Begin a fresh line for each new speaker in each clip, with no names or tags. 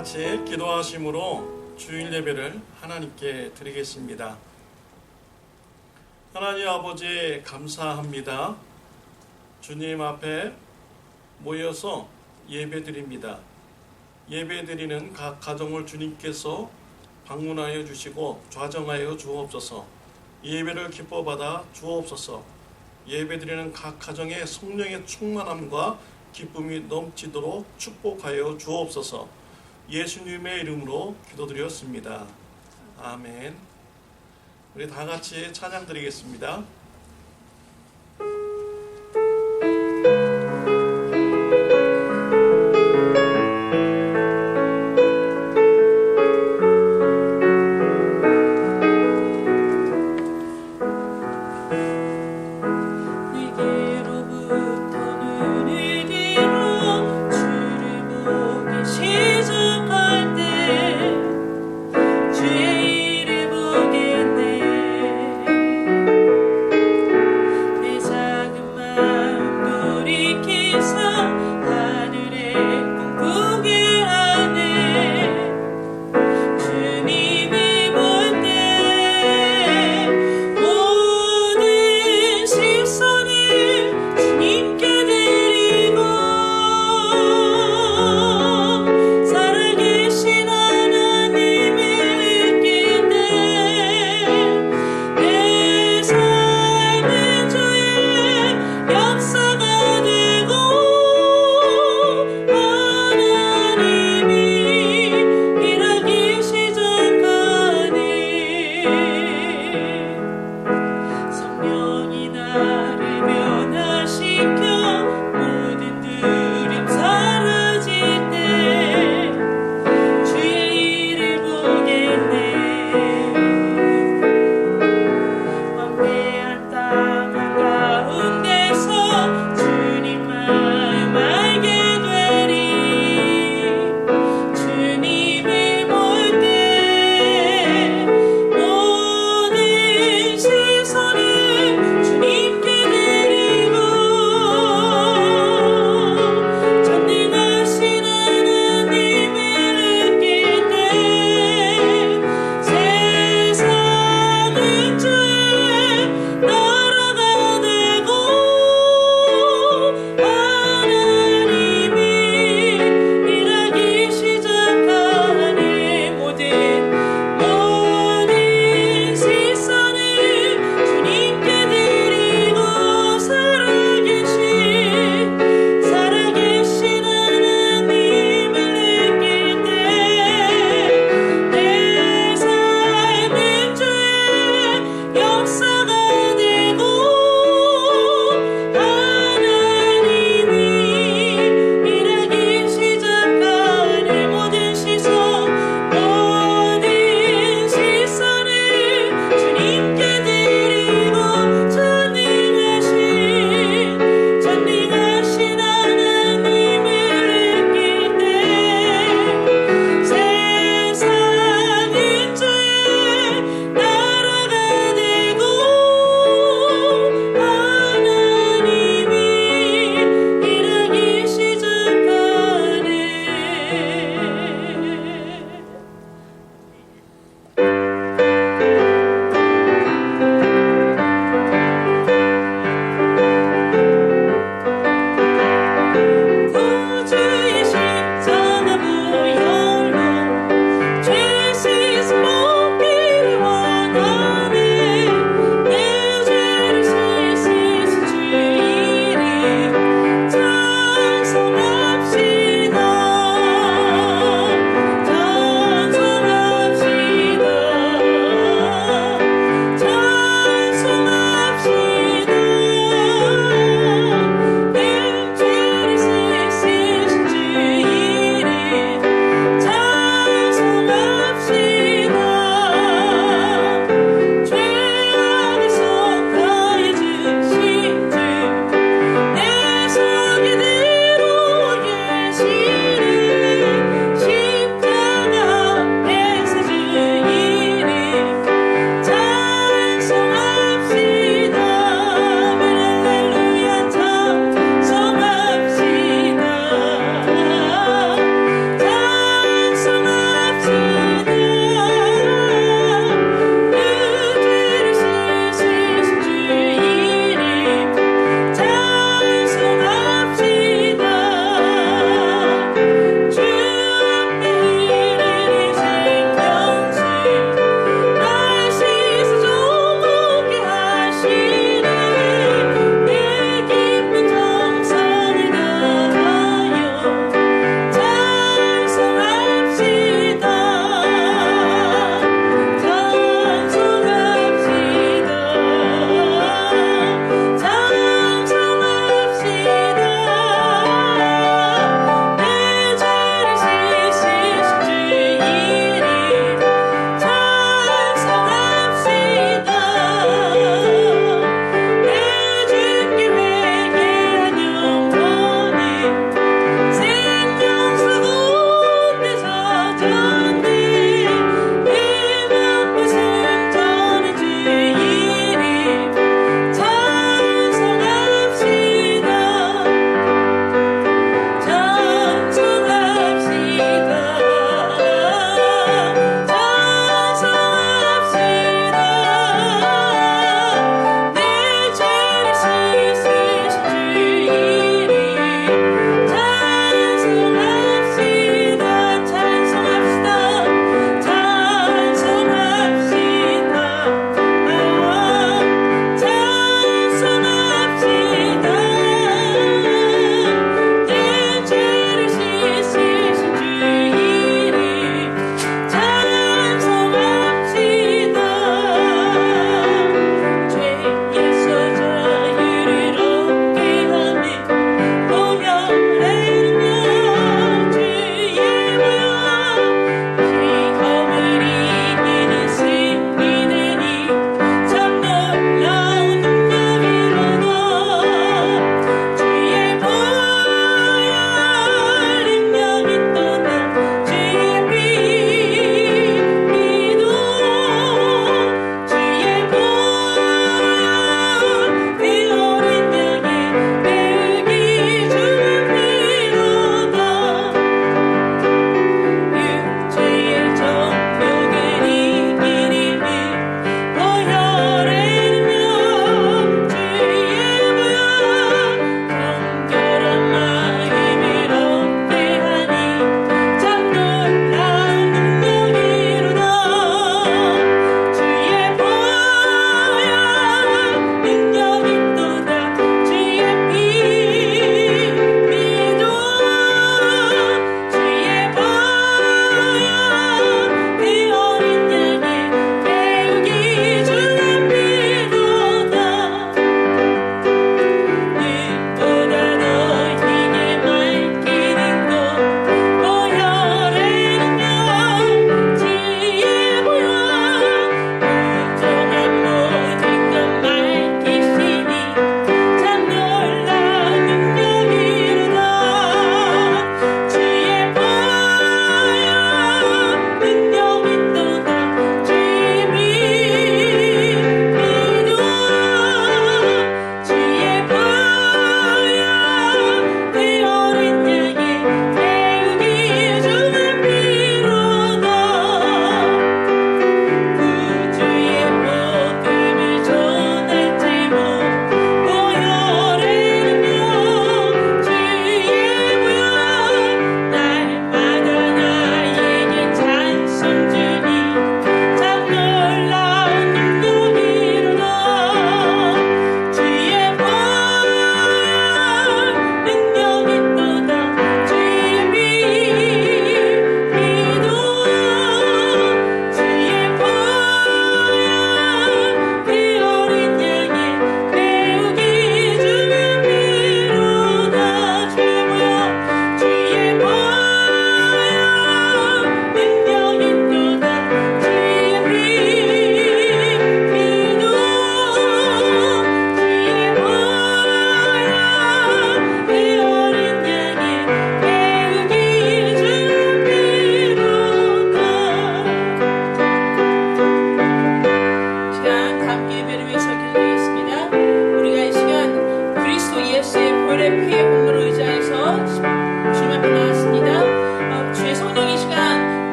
같이 기도하심으로 주일 예배를 하나님께 드리겠습니다. 하나님 아버지 감사합니다. 주님 앞에 모여서 예배드립니다. 예배드리는 각 가정을 주님께서 방문하여 주시고 좌정하여 주옵소서. 예배를 기뻐받아 주옵소서. 예배드리는 각 가정의 성령의 충만함과 기쁨이 넘치도록 축복하여 주옵소서. 예수님의 이름으로 기도드렸습니다. 아멘. 우리 다 같이 찬양 드리겠습니다.
주의 이름 보겠네.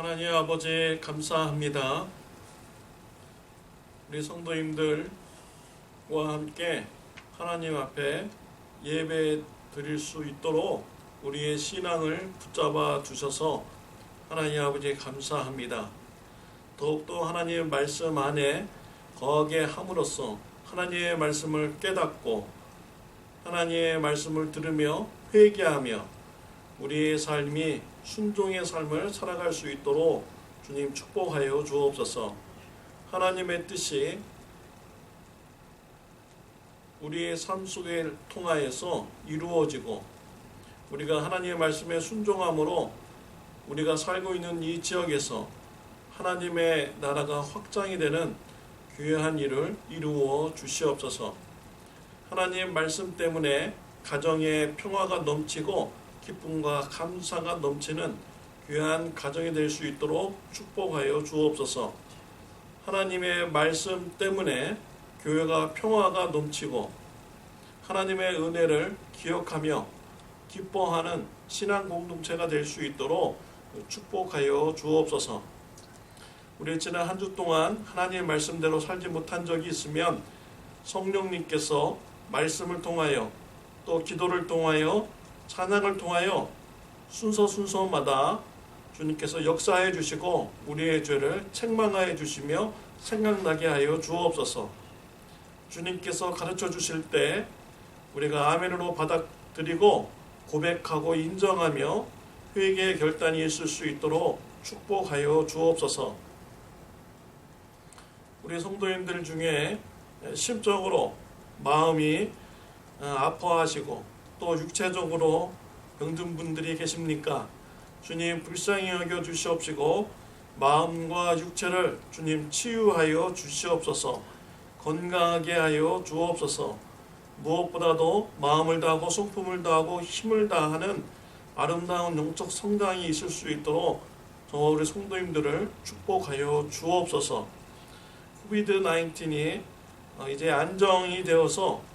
하나님 아버지 감사합니다. 우리 성도님들과 함께 하나님 앞에 예배 드릴 수 있도록 우리의 신앙을 붙잡아 주셔서 하나님 아버지 감사합니다. 더욱더 하나님의 말씀 안에 거하게 함으로써 하나님의 말씀을 깨닫고 하나님의 말씀을 들으며 회개하며 우리의 삶이 순종의 삶을 살아갈 수 있도록 주님 축복하여 주옵소서. 하나님의 뜻이 우리의 삶 속에 통하여서 이루어지고 우리가 하나님의 말씀에 순종함으로 우리가 살고 있는 이 지역에서 하나님의 나라가 확장이 되는 귀한 일을 이루어 주시옵소서. 하나님의 말씀 때문에 가정에 평화가 넘치고 기쁨과 감사가 넘치는 귀한 가정이 될 수 있도록 축복하여 주옵소서. 하나님의 말씀 때문에 교회가 평화가 넘치고 하나님의 은혜를 기억하며 기뻐하는 신앙 공동체가 될 수 있도록 축복하여 주옵소서. 우리 지난 한 주 동안 하나님의 말씀대로 살지 못한 적이 있으면 성령님께서 말씀을 통하여 또 기도를 통하여 찬양을 통하여 순서마다 주님께서 역사해 주시고 우리의 죄를 책망하여 주시며 생각나게 하여 주옵소서. 주님께서 가르쳐 주실 때 우리가 아멘으로 받아들이고 고백하고 인정하며 회개의 결단이 있을 수 있도록 축복하여 주옵소서. 우리 성도님들 중에 심적으로 마음이 아파하시고 또 육체적으로 병든 분들이 계십니까? 주님 불쌍히 여겨 주시옵시고 마음과 육체를 주님 치유하여 주시옵소서. 건강하게 하여 주옵소서. 무엇보다도 마음을 다하고 성품을 다하고 힘을 다하는 아름다운 영적 성장이 있을 수 있도록 저와 우리 성도님들을 축복하여 주옵소서. 코비드-19이 이제 안정이 되어서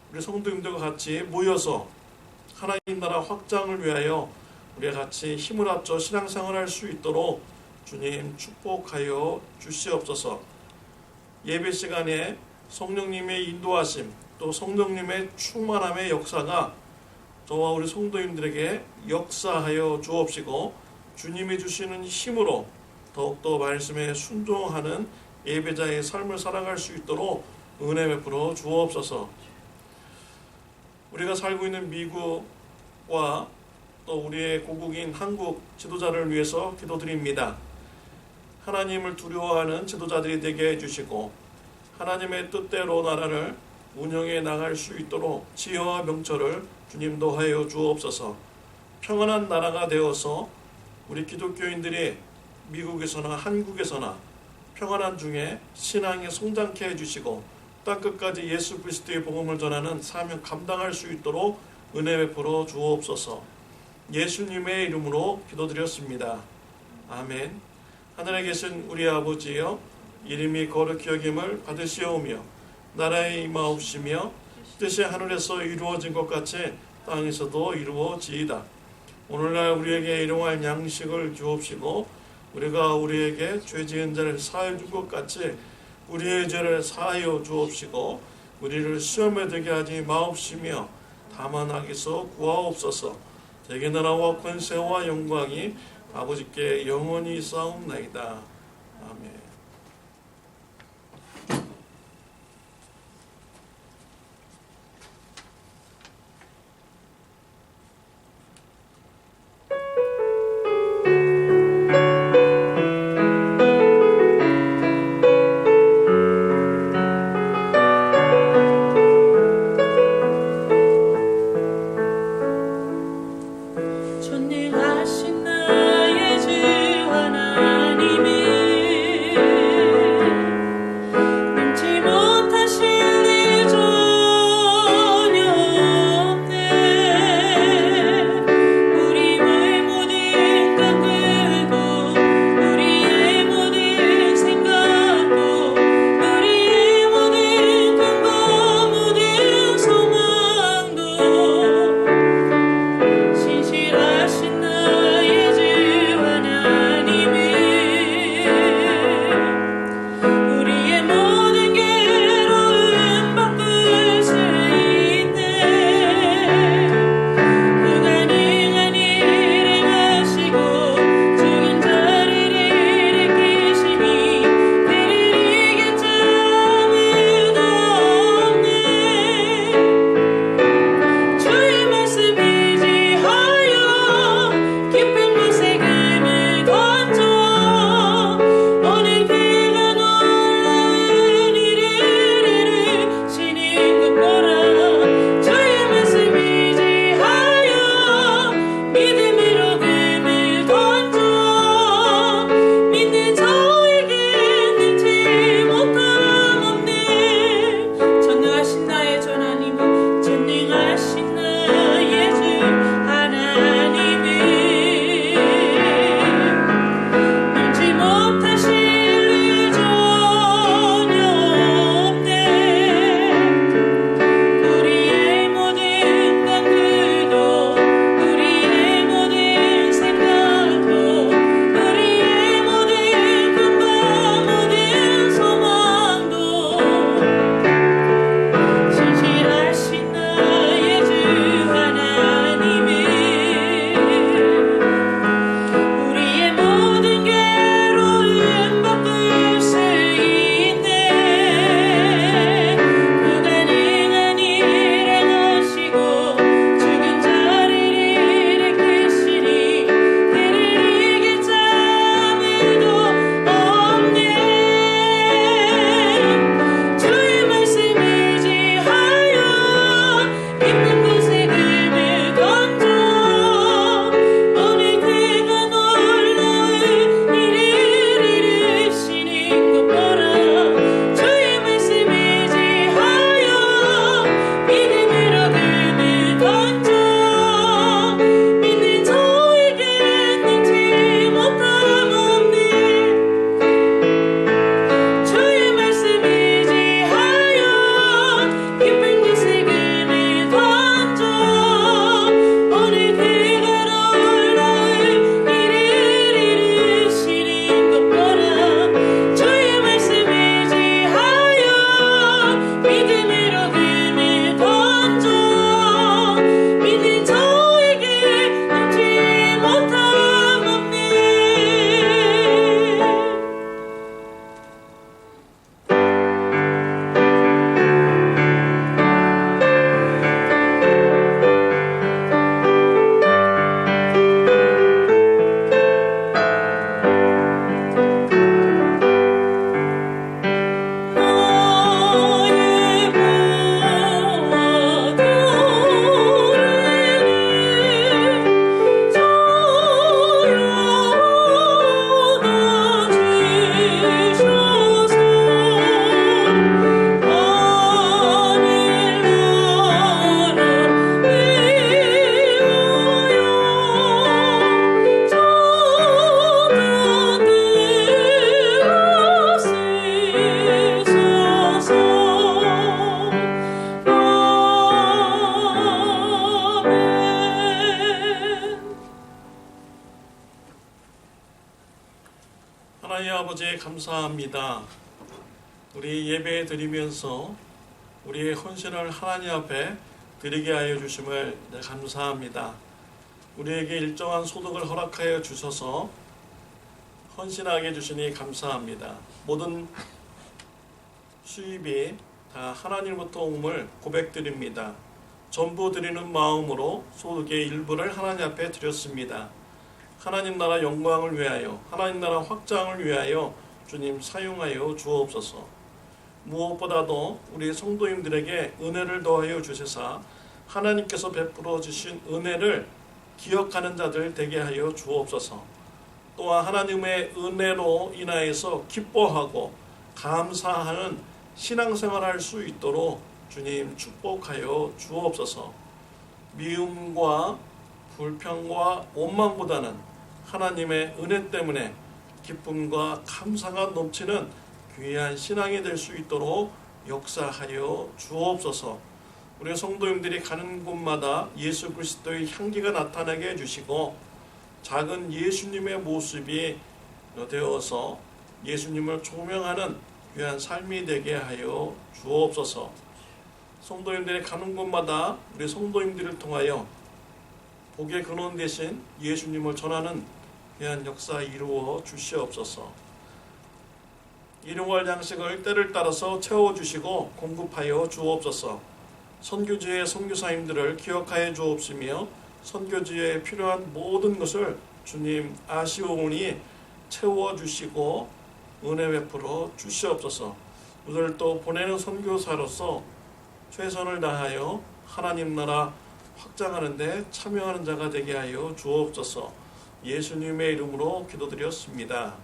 우리 성도님들과 같이 모여서 하나님 나라 확장을 위하여 우리가 같이 힘을 합쳐 신앙생활을 할 수 있도록 주님 축복하여 주시옵소서. 예배 시간에 성령님의 인도하심 또 성령님의 충만함의 역사가 저와 우리 성도님들에게 역사하여 주옵시고 주님이 주시는 힘으로 더욱더 말씀에 순종하는 예배자의 삶을 살아갈 수 있도록 은혜 베풀어 주옵소서. 우리가 살고 있는 미국과 또 우리의 고국인 한국 지도자를 위해서 기도드립니다. 하나님을 두려워하는 지도자들이 되게 해주시고 하나님의 뜻대로 나라를 운영해 나갈 수 있도록 지혜와 명철을 주님도 하여 주옵소서. 평안한 나라가 되어서 우리 기독교인들이 미국에서나 한국에서나 평안한 중에 신앙에 성장케 해주시고 땅끝까지 예수 그리스도의 복음을 전하는 사명 감당할 수 있도록 은혜 베풀어 주옵소서. 예수님의 이름으로 기도드렸습니다. 아멘. 하늘에 계신 우리 아버지여, 이름이 거룩히 여김을 받으시오며 나라의 임하옵시며 뜻이 하늘에서 이루어진 것 같이 땅에서도 이루어지이다. 오늘날 우리에게 일용할 양식을 주옵시고 우리가 우리에게 죄 지은 자를 사하여 준 것 같이 우리의 죄를 사하여 주옵시고 우리를 시험에 들게 하지 마옵시며 다만 악에서 구하옵소서. 대개 나라와 권세와 영광이 아버지께 영원히 있사옵나이다. 아멘.
존귀하신 나의 주 하나님이
하나님 아버지 감사합니다. 우리 예배 드리면서 우리의 헌신을 하나님 앞에 드리게 하여 주심을 감사합니다. 우리에게 일정한 소득을 허락하여 주셔서 헌신하게 해주시니 감사합니다. 모든 수입이 다 하나님부터 옴을 고백드립니다. 전부 드리는 마음으로 소득의 일부를 하나님 앞에 드렸습니다. 하나님 나라 영광을 위하여, 하나님 나라 확장을 위하여 주님 사용하여 주옵소서. 무엇보다도 우리 성도님들에게 은혜를 더하여 주시사 하나님께서 베풀어 주신 은혜를 기억하는 자들 되게 하여 주옵소서. 또한 하나님의 은혜로 인하여서 기뻐하고 감사하는 신앙생활할 수 있도록 주님 축복하여 주옵소서. 미움과 불평과 원망보다는 하나님의 은혜 때문에 기쁨과 감사가 넘치는 귀한 신앙이 될 수 있도록 역사하여 주옵소서. 우리 성도님들이 가는 곳마다 예수 그리스도의 향기가 나타나게 해주시고 작은 예수님의 모습이 되어서 예수님을 조명하는 귀한 삶이 되게 하여 주옵소서. 성도님들이 가는 곳마다 우리 성도님들을 통하여 복의 근원 대신 예수님을 전하는 귀한 역사 이루어 주시옵소서. 일용할 양식을 때를 따라서 채워주시고 공급하여 주옵소서. 선교지의 선교사님들을 기억하여 주옵시며 선교지에 필요한 모든 것을 주님 아시오니 채워주시고 은혜 베풀어 주시옵소서. 오늘 또 보내는 선교사로서 최선을 다하여 하나님 나라 확장하는 데 참여하는 자가 되게 하여 주옵소서. 예수님의 이름으로 기도드렸습니다.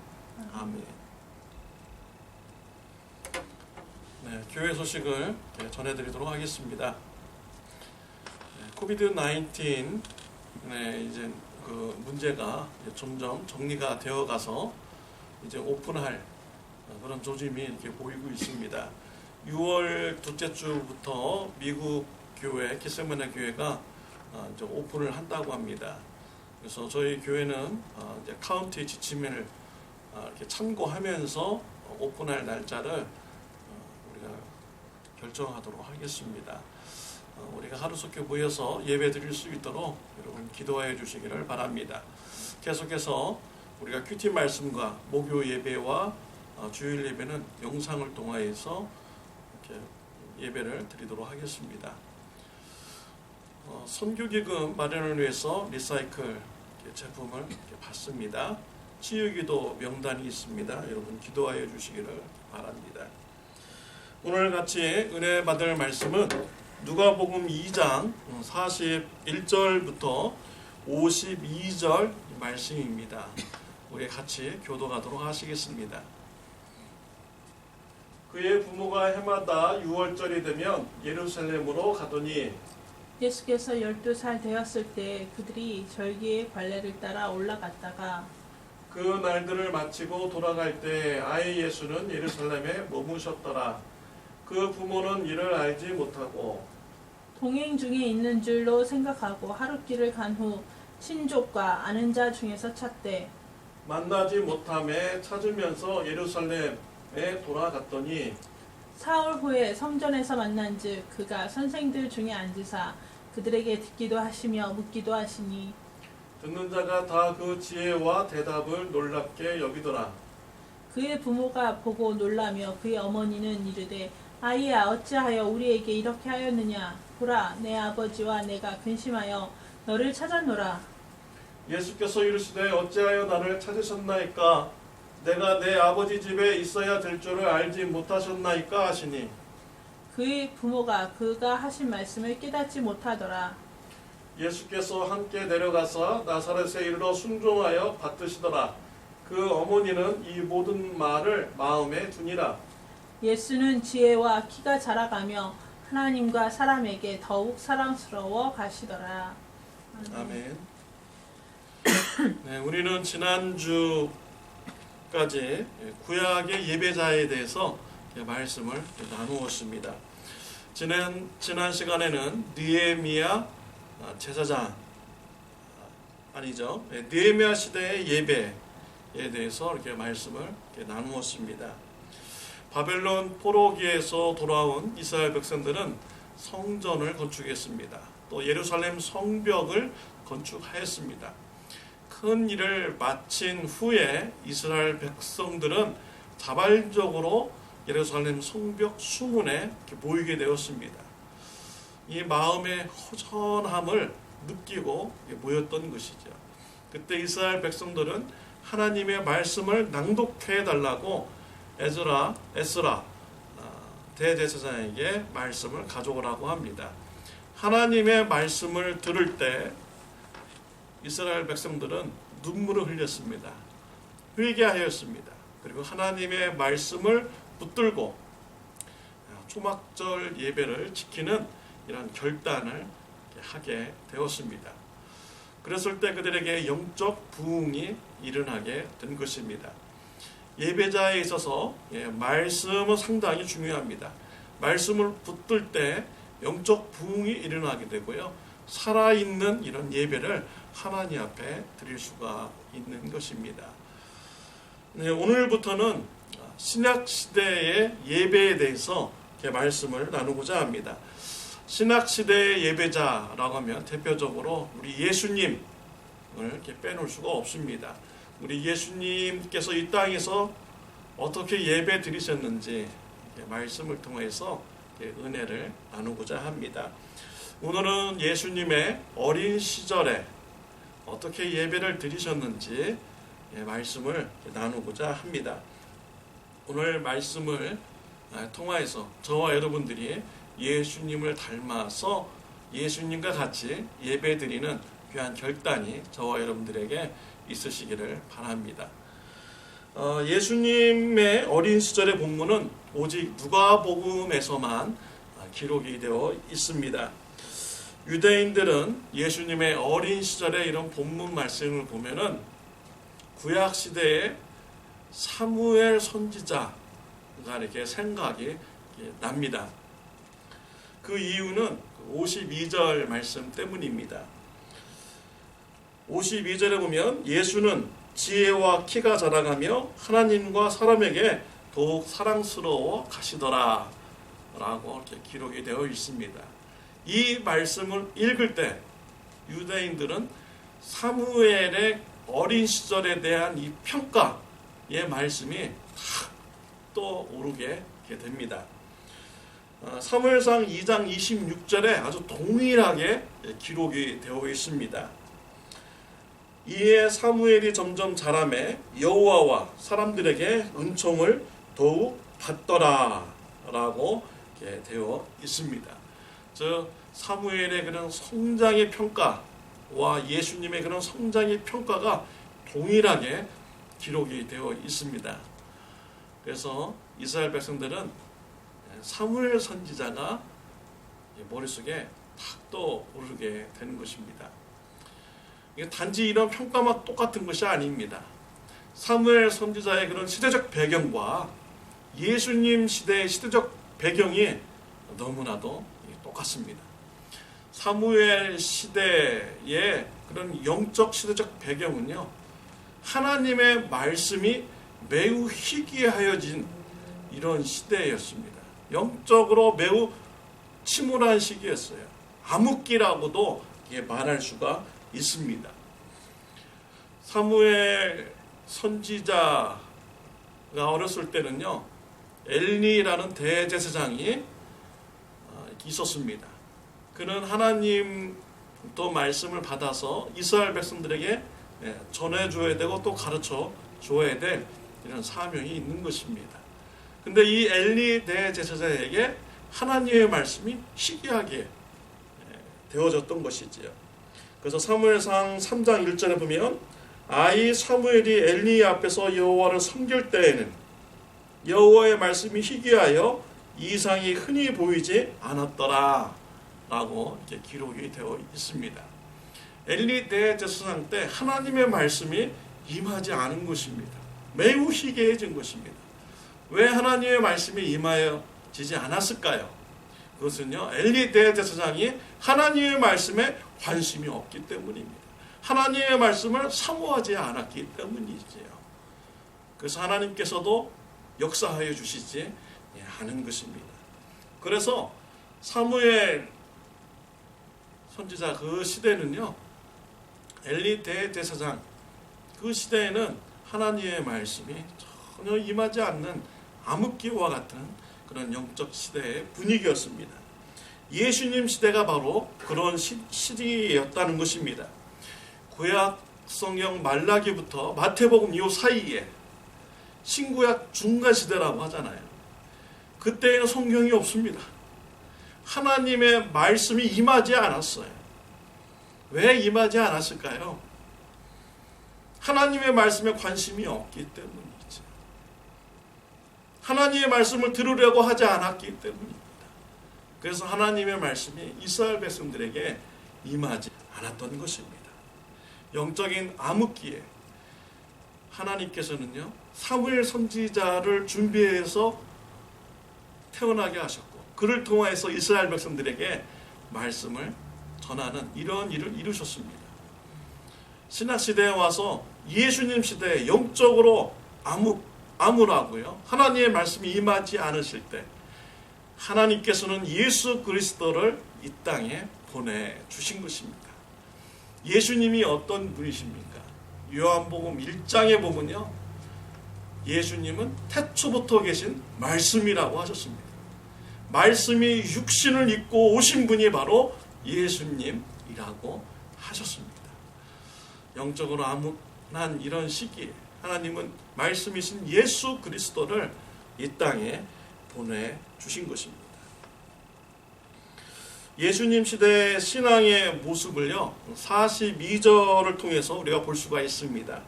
아멘. 네, 교회 소식을 전해드리도록 하겠습니다. 코비드-19 이제 그 문제가 점점 정리가 되어가서 이제 오픈할 그런 조짐이 이렇게 보이고 있습니다. 6월 둘째 주부터 미국 교회 겟세마네 교회가 이제 오픈을 한다고 합니다. 그래서 저희 교회는 이제 카운티 지침을 이렇게 참고하면서 오픈할 날짜를 우리가 결정하도록 하겠습니다. 우리가 하루속히 모여서 예배 드릴 수 있도록 여러분 기도해 주시기를 바랍니다. 계속해서 우리가 큐티 말씀과 목요 예배와 주일 예배는 영상을 통하여서 이렇게 예배를 드리도록 하겠습니다. 선교기금 마련을 위해서 리사이클 제품을 이렇게 받습니다. 치유기도 명단이 있습니다. 여러분 기도하여 주시기를 바랍니다. 오늘 같이 은혜 받을 말씀은 누가복음 2장 41절부터 52절 말씀입니다. 우리 같이 교도하도록 하시겠습니다. 그의 부모가 해마다 6월절이 되면 예루살렘으로 가더니
예수께서 12살 되었을 때 그들이 절기의 관례를 따라 올라갔다가
그 날들을 마치고 돌아갈 때 아이 예수는 예루살렘에 머무셨더라. 그 부모는 이를 알지 못하고
동행 중에 있는 줄로 생각하고 하룻길을 간 후 친족과 아는 자 중에서 찾되
만나지 못함에 찾으면서 예루살렘에 돌아갔더니
사흘 후에 성전에서 만난즉 그가 선생들 중에 앉으사 그들에게 듣기도 하시며 묻기도 하시니
듣는 자가 다 그 지혜와 대답을 놀랍게 여기더라.
그의 부모가 보고 놀라며 그의 어머니는 이르되 아이야 어찌하여 우리에게 이렇게 하였느냐 보라 내 아버지와 내가 근심하여 너를 찾았노라.
예수께서 이르시되 어찌하여 나를 찾으셨나이까 내가 내 아버지 집에 있어야 될 줄을 알지 못하셨나이까 하시니
그의 부모가 그가 하신 말씀을 깨닫지 못하더라.
예수께서 함께 내려가서 나사렛에 이르러 순종하여 받드시더라. 그 어머니는 이 모든 말을 마음에 두니라.
예수는 지혜와 키가 자라가며 하나님과 사람에게 더욱 사랑스러워 가시더라.
아멘. 네, 우리는 지난주까지 구약의 예배자에 대해서 말씀을 나누었습니다. 지난 시간에는 느헤미야 제사장 아니죠. 느헤미야 시대의 예배 대해서 이렇게 말씀을 이렇게 나누었습니다. 바벨론 포로기에서 돌아온 이스라엘 백성들은 성전을 건축했습니다. 또 예루살렘 성벽을 건축하였습니다. 큰 일을 마친 후에 이스라엘 백성들은 자발적으로 예루살렘 성벽 수문에 모이게 되었습니다. 이 마음의 허전함을 느끼고 모였던 것이죠. 그때 이스라엘 백성들은 하나님의 말씀을 낭독해 달라고 에스라 대제사장에게 말씀을 가져오라고 합니다. 하나님의 말씀을 들을 때 이스라엘 백성들은 눈물을 흘렸습니다. 회개하였습니다. 그리고 하나님의 말씀을 붙들고 초막절 예배를 지키는 이런 결단을 하게 되었습니다. 그랬을 때 그들에게 영적 부흥이 일어나게 된 것입니다. 예배자에 있어서 말씀은 상당히 중요합니다. 말씀을 붙들 때 영적 부흥이 일어나게 되고요. 살아있는 이런 예배를 하나님 앞에 드릴 수가 있는 것입니다. 오늘부터는 신약시대의 예배에 대해서 말씀을 나누고자 합니다. 신약시대의 예배자라고 하면 대표적으로 우리 예수님을 이렇게 빼놓을 수가 없습니다. 우리 예수님께서 이 땅에서 어떻게 예배 드리셨는지 말씀을 통해서 은혜를 나누고자 합니다. 오늘은 예수님의 어린 시절에 어떻게 예배를 드리셨는지 말씀을 나누고자 합니다. 오늘 말씀을 통하여서 저와 여러분들이 예수님을 닮아서 예수님과 같이 예배 드리는 귀한 결단이 저와 여러분들에게 있으시기를 바랍니다. 예수님의 어린 시절의 본문은 오직 누가복음에서만 기록이 되어 있습니다. 유대인들은 예수님의 어린 시절의 이런 본문 말씀을 보면은 구약 시대의 사무엘 선지자가 이렇게 생각이 납니다. 그 이유는 52절 말씀 때문입니다. 52절에 보면 예수는 지혜와 키가 자라가며 하나님과 사람에게 더욱 사랑스러워 가시더라 라고 이렇게 기록이 되어 있습니다. 이 말씀을 읽을 때 유대인들은 사무엘의 어린 시절에 대한 이 평가의 말씀이 떠오르게 됩니다. 사무엘상 2장 26절에 아주 동일하게 기록이 되어 있습니다. 이에 사무엘이 점점 자라매 여호와와 사람들에게 은총을 더욱 받더라 라고 되어 있습니다. 즉 사무엘의 그런 성장의 평가와 예수님의 그런 성장의 평가가 동일하게 기록이 되어 있습니다. 그래서 이스라엘 백성들은 사무엘 선지자가 머릿속에 탁 떠오르게 되는 것입니다. 이게 단지 이런 평가만 똑같은 것이 아닙니다. 사무엘 선지자의 그런 시대적 배경과 예수님 시대의 시대적 배경이 너무나도 똑같습니다. 사무엘 시대의 그런 영적 시대적 배경은요, 하나님의 말씀이 매우 희귀하여진 이런 시대였습니다. 영적으로 매우 침울한 시기였어요. 암흑기라고도 말할 수가 있습니다. 사무엘 선지자가 어렸을 때는요, 엘리라는 대제사장이 있었습니다. 그는 하나님도 말씀을 받아서 이스라엘 백성들에게 전해줘야 되고 또 가르쳐 줘야 될 이런 사명이 있는 것입니다. 근데 이 엘리 대제사장에게 하나님의 말씀이 희귀하게 되어졌던 것이지요. 그래서 사무엘상 3장 1절에 보면 아이 사무엘이 엘리 앞에서 여호와를 섬길 때에는 여호와의 말씀이 희귀하여 이상이 흔히 보이지 않았더라 라고 이렇게 기록이 되어 있습니다. 엘리 대제사장 때 하나님의 말씀이 임하지 않은 것입니다. 매우 희귀해진 것입니다. 왜 하나님의 말씀이 임하여지지 않았을까요? 그것은요, 엘리 대제사장이 하나님의 말씀에 관심이 없기 때문입니다. 하나님의 말씀을 사모하지 않았기 때문이지요. 그래서 하나님께서도 역사하여 주시지 않은 것입니다. 그래서 사무엘 선지자 그 시대는요, 엘리 대제사장 그 시대에는 하나님의 말씀이 전혀 임하지 않는 암흑기와 같은 그런 영적 시대의 분위기였습니다. 예수님 시대가 바로 그런 시기였다는 것입니다. 구약 성경 말라기부터 마태복음 이 사이에 신구약 중간 시대라고 하잖아요. 그때에는 성경이 없습니다. 하나님의 말씀이 임하지 않았어요. 왜 임하지 않았을까요? 하나님의 말씀에 관심이 없기 때문이죠. 하나님의 말씀을 들으려고 하지 않았기 때문입니다. 그래서 하나님의 말씀이 이스라엘 백성들에게 임하지 않았던 것입니다. 영적인 암흑기에 하나님께서는요, 사무엘 선지자를 준비해서 태어나게 하셨고, 그를 통해서 이스라엘 백성들에게 말씀을 전하는 이런 일을 이루셨습니다. 신약시대에 와서 예수님 시대에 영적으로 암울하고요, 하나님의 말씀이 임하지 않으실 때 하나님께서는 예수 그리스도를 이 땅에 보내주신 것입니다. 예수님이 어떤 분이십니까? 요한복음 1장에 보면요, 예수님은 태초부터 계신 말씀이라고 하셨습니다. 말씀이 육신을 입고 오신 분이 바로 예수님이라고 하셨습니다. 영적으로 암울한 이런 시기에 하나님은 말씀이신 예수 그리스도를 이 땅에 보내주신 것입니다. 예수님 시대의 신앙의 모습을요, 42절을 통해서 우리가 볼 수가 있습니다.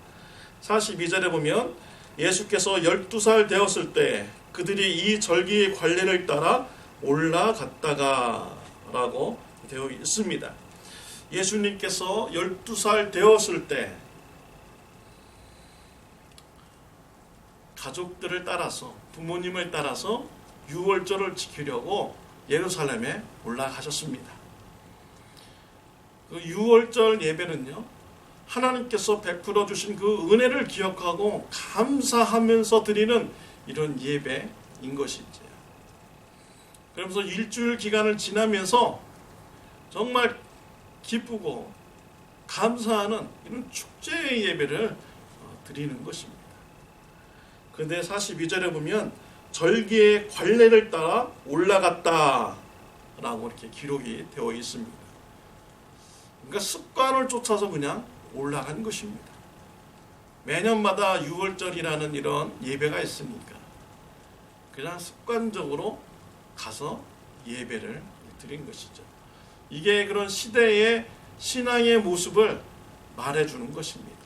42절에 보면 예수께서 12살 되었을 때 그들이 이 절기의 관례를 따라 올라갔다가 라고 되어 있습니다. 예수님께서 12살 되었을 때 가족들을 따라서, 부모님을 따라서 유월절을 지키려고 예루살렘에 올라가셨습니다. 그 유월절 예배는요, 하나님께서 베풀어 주신 그 은혜를 기억하고 감사하면서 드리는 이런 예배인 것이죠. 그러면서 일주일 기간을 지나면서 정말 기쁘고 감사하는 이런 축제의 예배를 드리는 것입니다. 그런데 42절에 보면 절기의 관례를 따라 올라갔다 라고 이렇게 기록이 되어 있습니다. 그러니까 습관을 쫓아서 그냥 올라간 것입니다. 매년마다 6월절이라는 이런 예배가 있으니까 그냥 습관적으로 가서 예배를 드린 것이죠. 이게 그런 시대의 신앙의 모습을 말해주는 것입니다.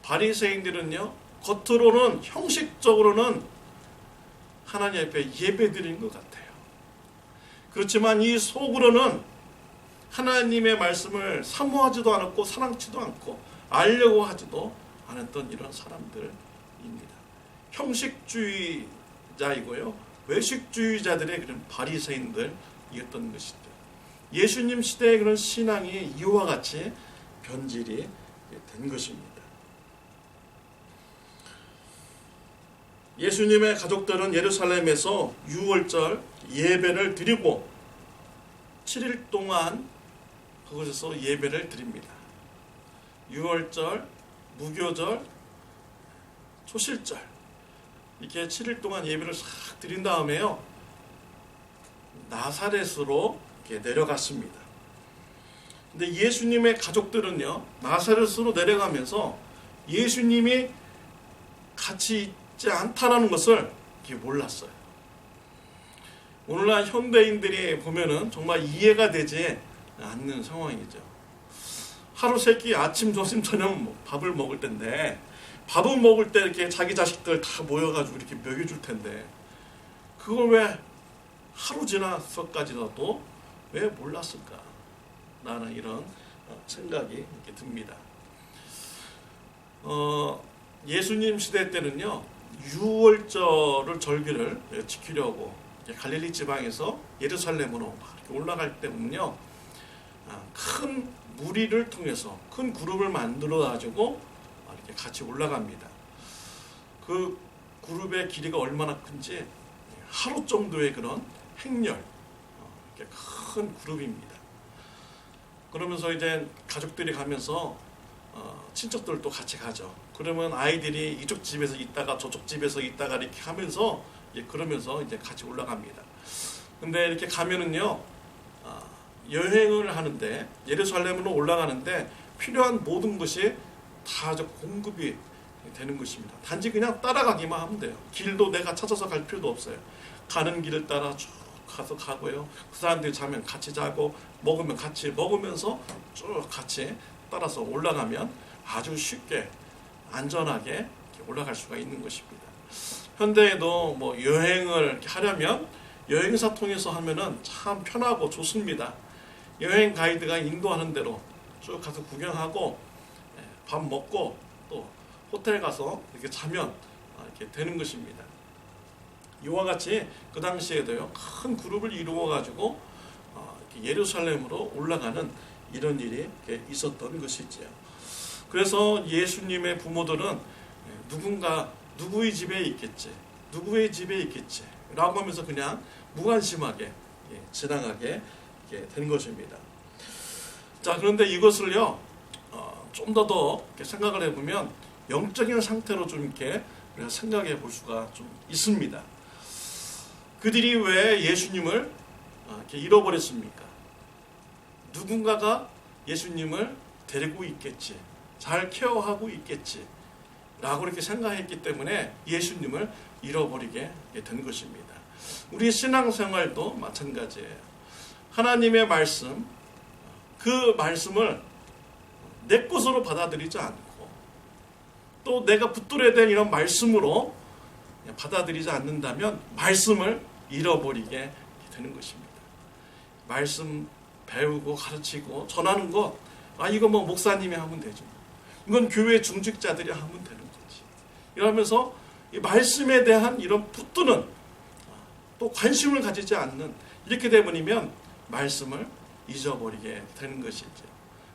바리새인들은요, 겉으로는 형식적으로는 하나님 앞에 예배 드린 것 같아요. 그렇지만 이 속으로는 하나님의 말씀을 사모하지도 않았고 사랑치도 않고 알려고 하지도 않았던 이런 사람들입니다. 형식주의자이고요, 외식주의자들의 그런 바리새인들이었던 것이죠. 예수님 시대의 그런 신앙이 이와 같이 변질이 된 것입니다. 예수님의 가족들은 예루살렘에서 유월절 예배를 드리고 7일 동안 그곳에서 예배를 드립니다. 유월절, 무교절, 초실절 이렇게 7일 동안 예배를 싹 드린 다음에요, 나사렛으로 이렇게 내려갔습니다. 근데 예수님의 가족들은요, 나사렛으로 내려가면서 예수님이 같이 있지 않다라는 것을 몰랐어요. 오늘날 현대인들이 보면은 정말 이해가 되지 않는 상황이죠. 하루 세끼 아침, 점심, 저녁 밥을 먹을 텐데, 밥을 먹을 때 이렇게 자기 자식들 다 모여가지고 이렇게 먹여줄 텐데, 그걸 왜 하루 지나서까지라도 왜 몰랐을까? 라는 이런 생각이 이렇게 듭니다. 예수님 시대 때는요, 유월절을 절기를 지키려고 갈릴리 지방에서 예루살렘으로 이렇게 올라갈 때는요, 큰 무리를 통해서 큰 그룹을 만들어 가지고 이렇게 같이 올라갑니다. 그 그룹의 길이가 얼마나 큰지 하루 정도의 그런 행렬, 이렇게 큰 그룹입니다. 그러면서 이제 가족들이 가면서 친척들도 같이 가죠. 그러면 아이들이 이쪽 집에서 있다가 저쪽 집에서 있다가 이렇게 하면서 그러면서 이제 같이 올라갑니다. 근데 이렇게 가면은요, 여행을 하는데 예루살렘으로 올라가는데 필요한 모든 것이 다 공급이 되는 것입니다. 단지 그냥 따라가기만 하면 돼요. 길도 내가 찾아서 갈 필요도 없어요. 가는 길을 따라 쭉 가서 가고요. 그 사람들이 자면 같이 자고 먹으면 같이 먹으면서 쭉 같이 따라서 올라가면 아주 쉽게 안전하게 올라갈 수가 있는 것입니다. 현대에도 뭐 여행을 하려면 여행사 통해서 하면은 참 편하고 좋습니다. 여행 가이드가 인도하는 대로 쭉 가서 구경하고 밥 먹고 또 호텔 가서 이렇게 자면 이렇게 되는 것입니다. 이와 같이 그 당시에도요, 큰 그룹을 이루어 가지고 예루살렘으로 올라가는 이런 일이 있었던 것이지요. 그래서 예수님의 부모들은 누군가 누구의 집에 있겠지, 누구의 집에 있겠지 라고 하면서 그냥 무관심하게 지나가게 된 것입니다. 자, 그런데 이것을요, 좀 더 생각을 해보면 영적인 상태로 좀 이렇게 우리가 생각해 볼 수가 좀 있습니다. 그들이 왜 예수님을 이렇게 잃어버렸습니까? 누군가가 예수님을 데리고 있겠지, 잘 케어하고 있겠지 라고 이렇게 생각했기 때문에 예수님을 잃어버리게 된 것입니다. 우리 신앙생활도 마찬가지예요. 하나님의 말씀, 그 말씀을 내 것으로 받아들이지 않고 또 내가 붙들어야 될 이런 말씀으로 받아들이지 않는다면 말씀을 잃어버리게 되는 것입니다. 말씀 배우고 가르치고 전하는 것, 이거 뭐 목사님이 하면 되죠. 이건 교회 중직자들이 하면 되는 거지. 이러면서 이 말씀에 대한 이런 붙드는 또 관심을 가지지 않는, 이렇게 되버리면 말씀을 잊어버리게 되는 것이죠.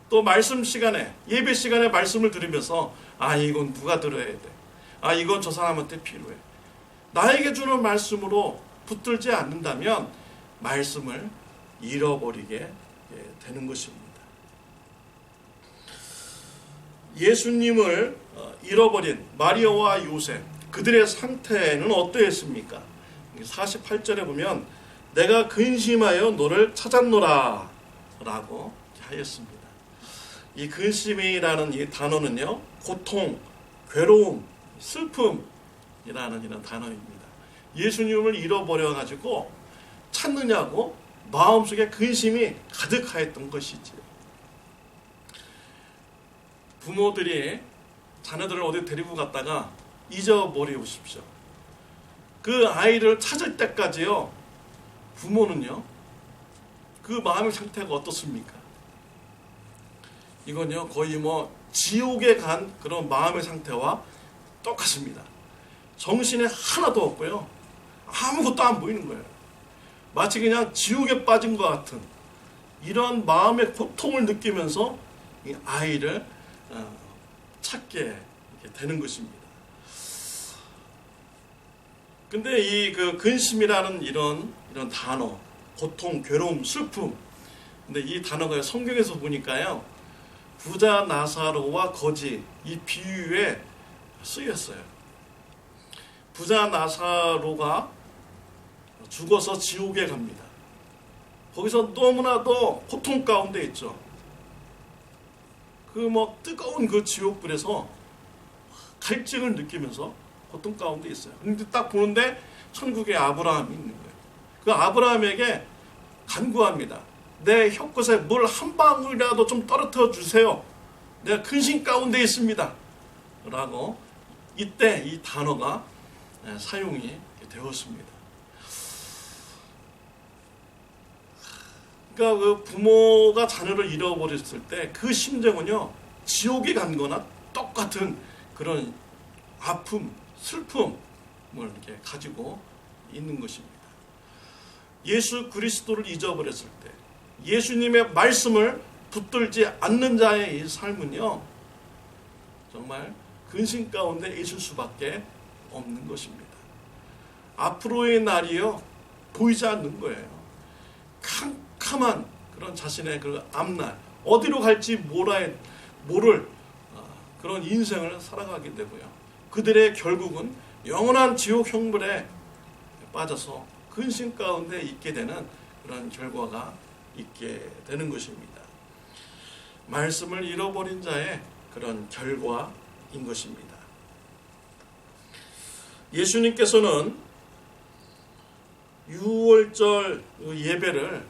또 말씀 시간에, 예배 시간에 말씀을 들으면서 이건 누가 들어야 돼, 이건 저 사람한테 필요해, 나에게 주는 말씀으로 붙들지 않는다면 말씀을 잃어버리게 되는 것입니다. 예수님을 잃어버린 마리아와 요셉, 그들의 상태는 어떠했습니까? 48절에 보면 내가 근심하여 너를 찾았노라 라고 하였습니다. 이 근심이라는 이 단어는요, 고통, 괴로움, 슬픔이라는 이런 단어입니다. 예수님을 잃어버려 가지고 찾느냐고 마음속에 근심이 가득하였던 것이지요. 부모들이 자녀들을 어디 데리고 갔다가 잊어버리십시오. 그 아이를 찾을 때까지요, 부모는요, 그 마음의 상태가 어떻습니까? 이건요, 거의 뭐 지옥에 간 그런 마음의 상태와 똑같습니다. 정신에 하나도 없고요, 아무것도 안 보이는 거예요. 마치 그냥 지옥에 빠진 것 같은 이런 마음의 고통을 느끼면서 이 아이를 찾게 되는 것입니다. 근데 이 그 근심이라는 이런 단어, 고통, 괴로움, 슬픔, 근데 이 단어가 성경에서 보니까요, 부자 나사로와 거지, 이 비유에 쓰였어요. 부자 나사로가 죽어서 지옥에 갑니다. 거기서 너무나도 고통 가운데 있죠. 그 뭐 뜨거운 그 지옥불에서 갈증을 느끼면서 고통 가운데 있어요. 근데 딱 보는데 천국에 아브라함이 있는 거예요. 그 아브라함에게 간구합니다. 내 혀끝에 물 한 방울이라도 좀 떨어뜨려 주세요. 내가 근심 가운데 있습니다. 라고 이때 이 단어가 사용이 되었습니다. 그러니까 그 부모가 자녀를 잃어버렸을 때 그 심정은요, 지옥에 간 거나 똑같은 그런 아픔, 슬픔을 이렇게 가지고 있는 것입니다. 예수 그리스도를 잊어버렸을 때, 예수님의 말씀을 붙들지 않는 자의 이 삶은요, 정말 근심 가운데 있을 수밖에 없는 것입니다. 앞으로의 날이요 보이지 않는 거예요. 캄캄한 그런 자신의 그 앞날, 어디로 갈지 모를 그런 인생을 살아가게 되고요. 그들의 결국은 영원한 지옥 형벌에 빠져서 근심 가운데 있게 되는 그런 결과가 있게 되는 것입니다. 말씀을 잃어버린 자의 그런 결과인 것입니다. 예수님께서는 유월절 예배를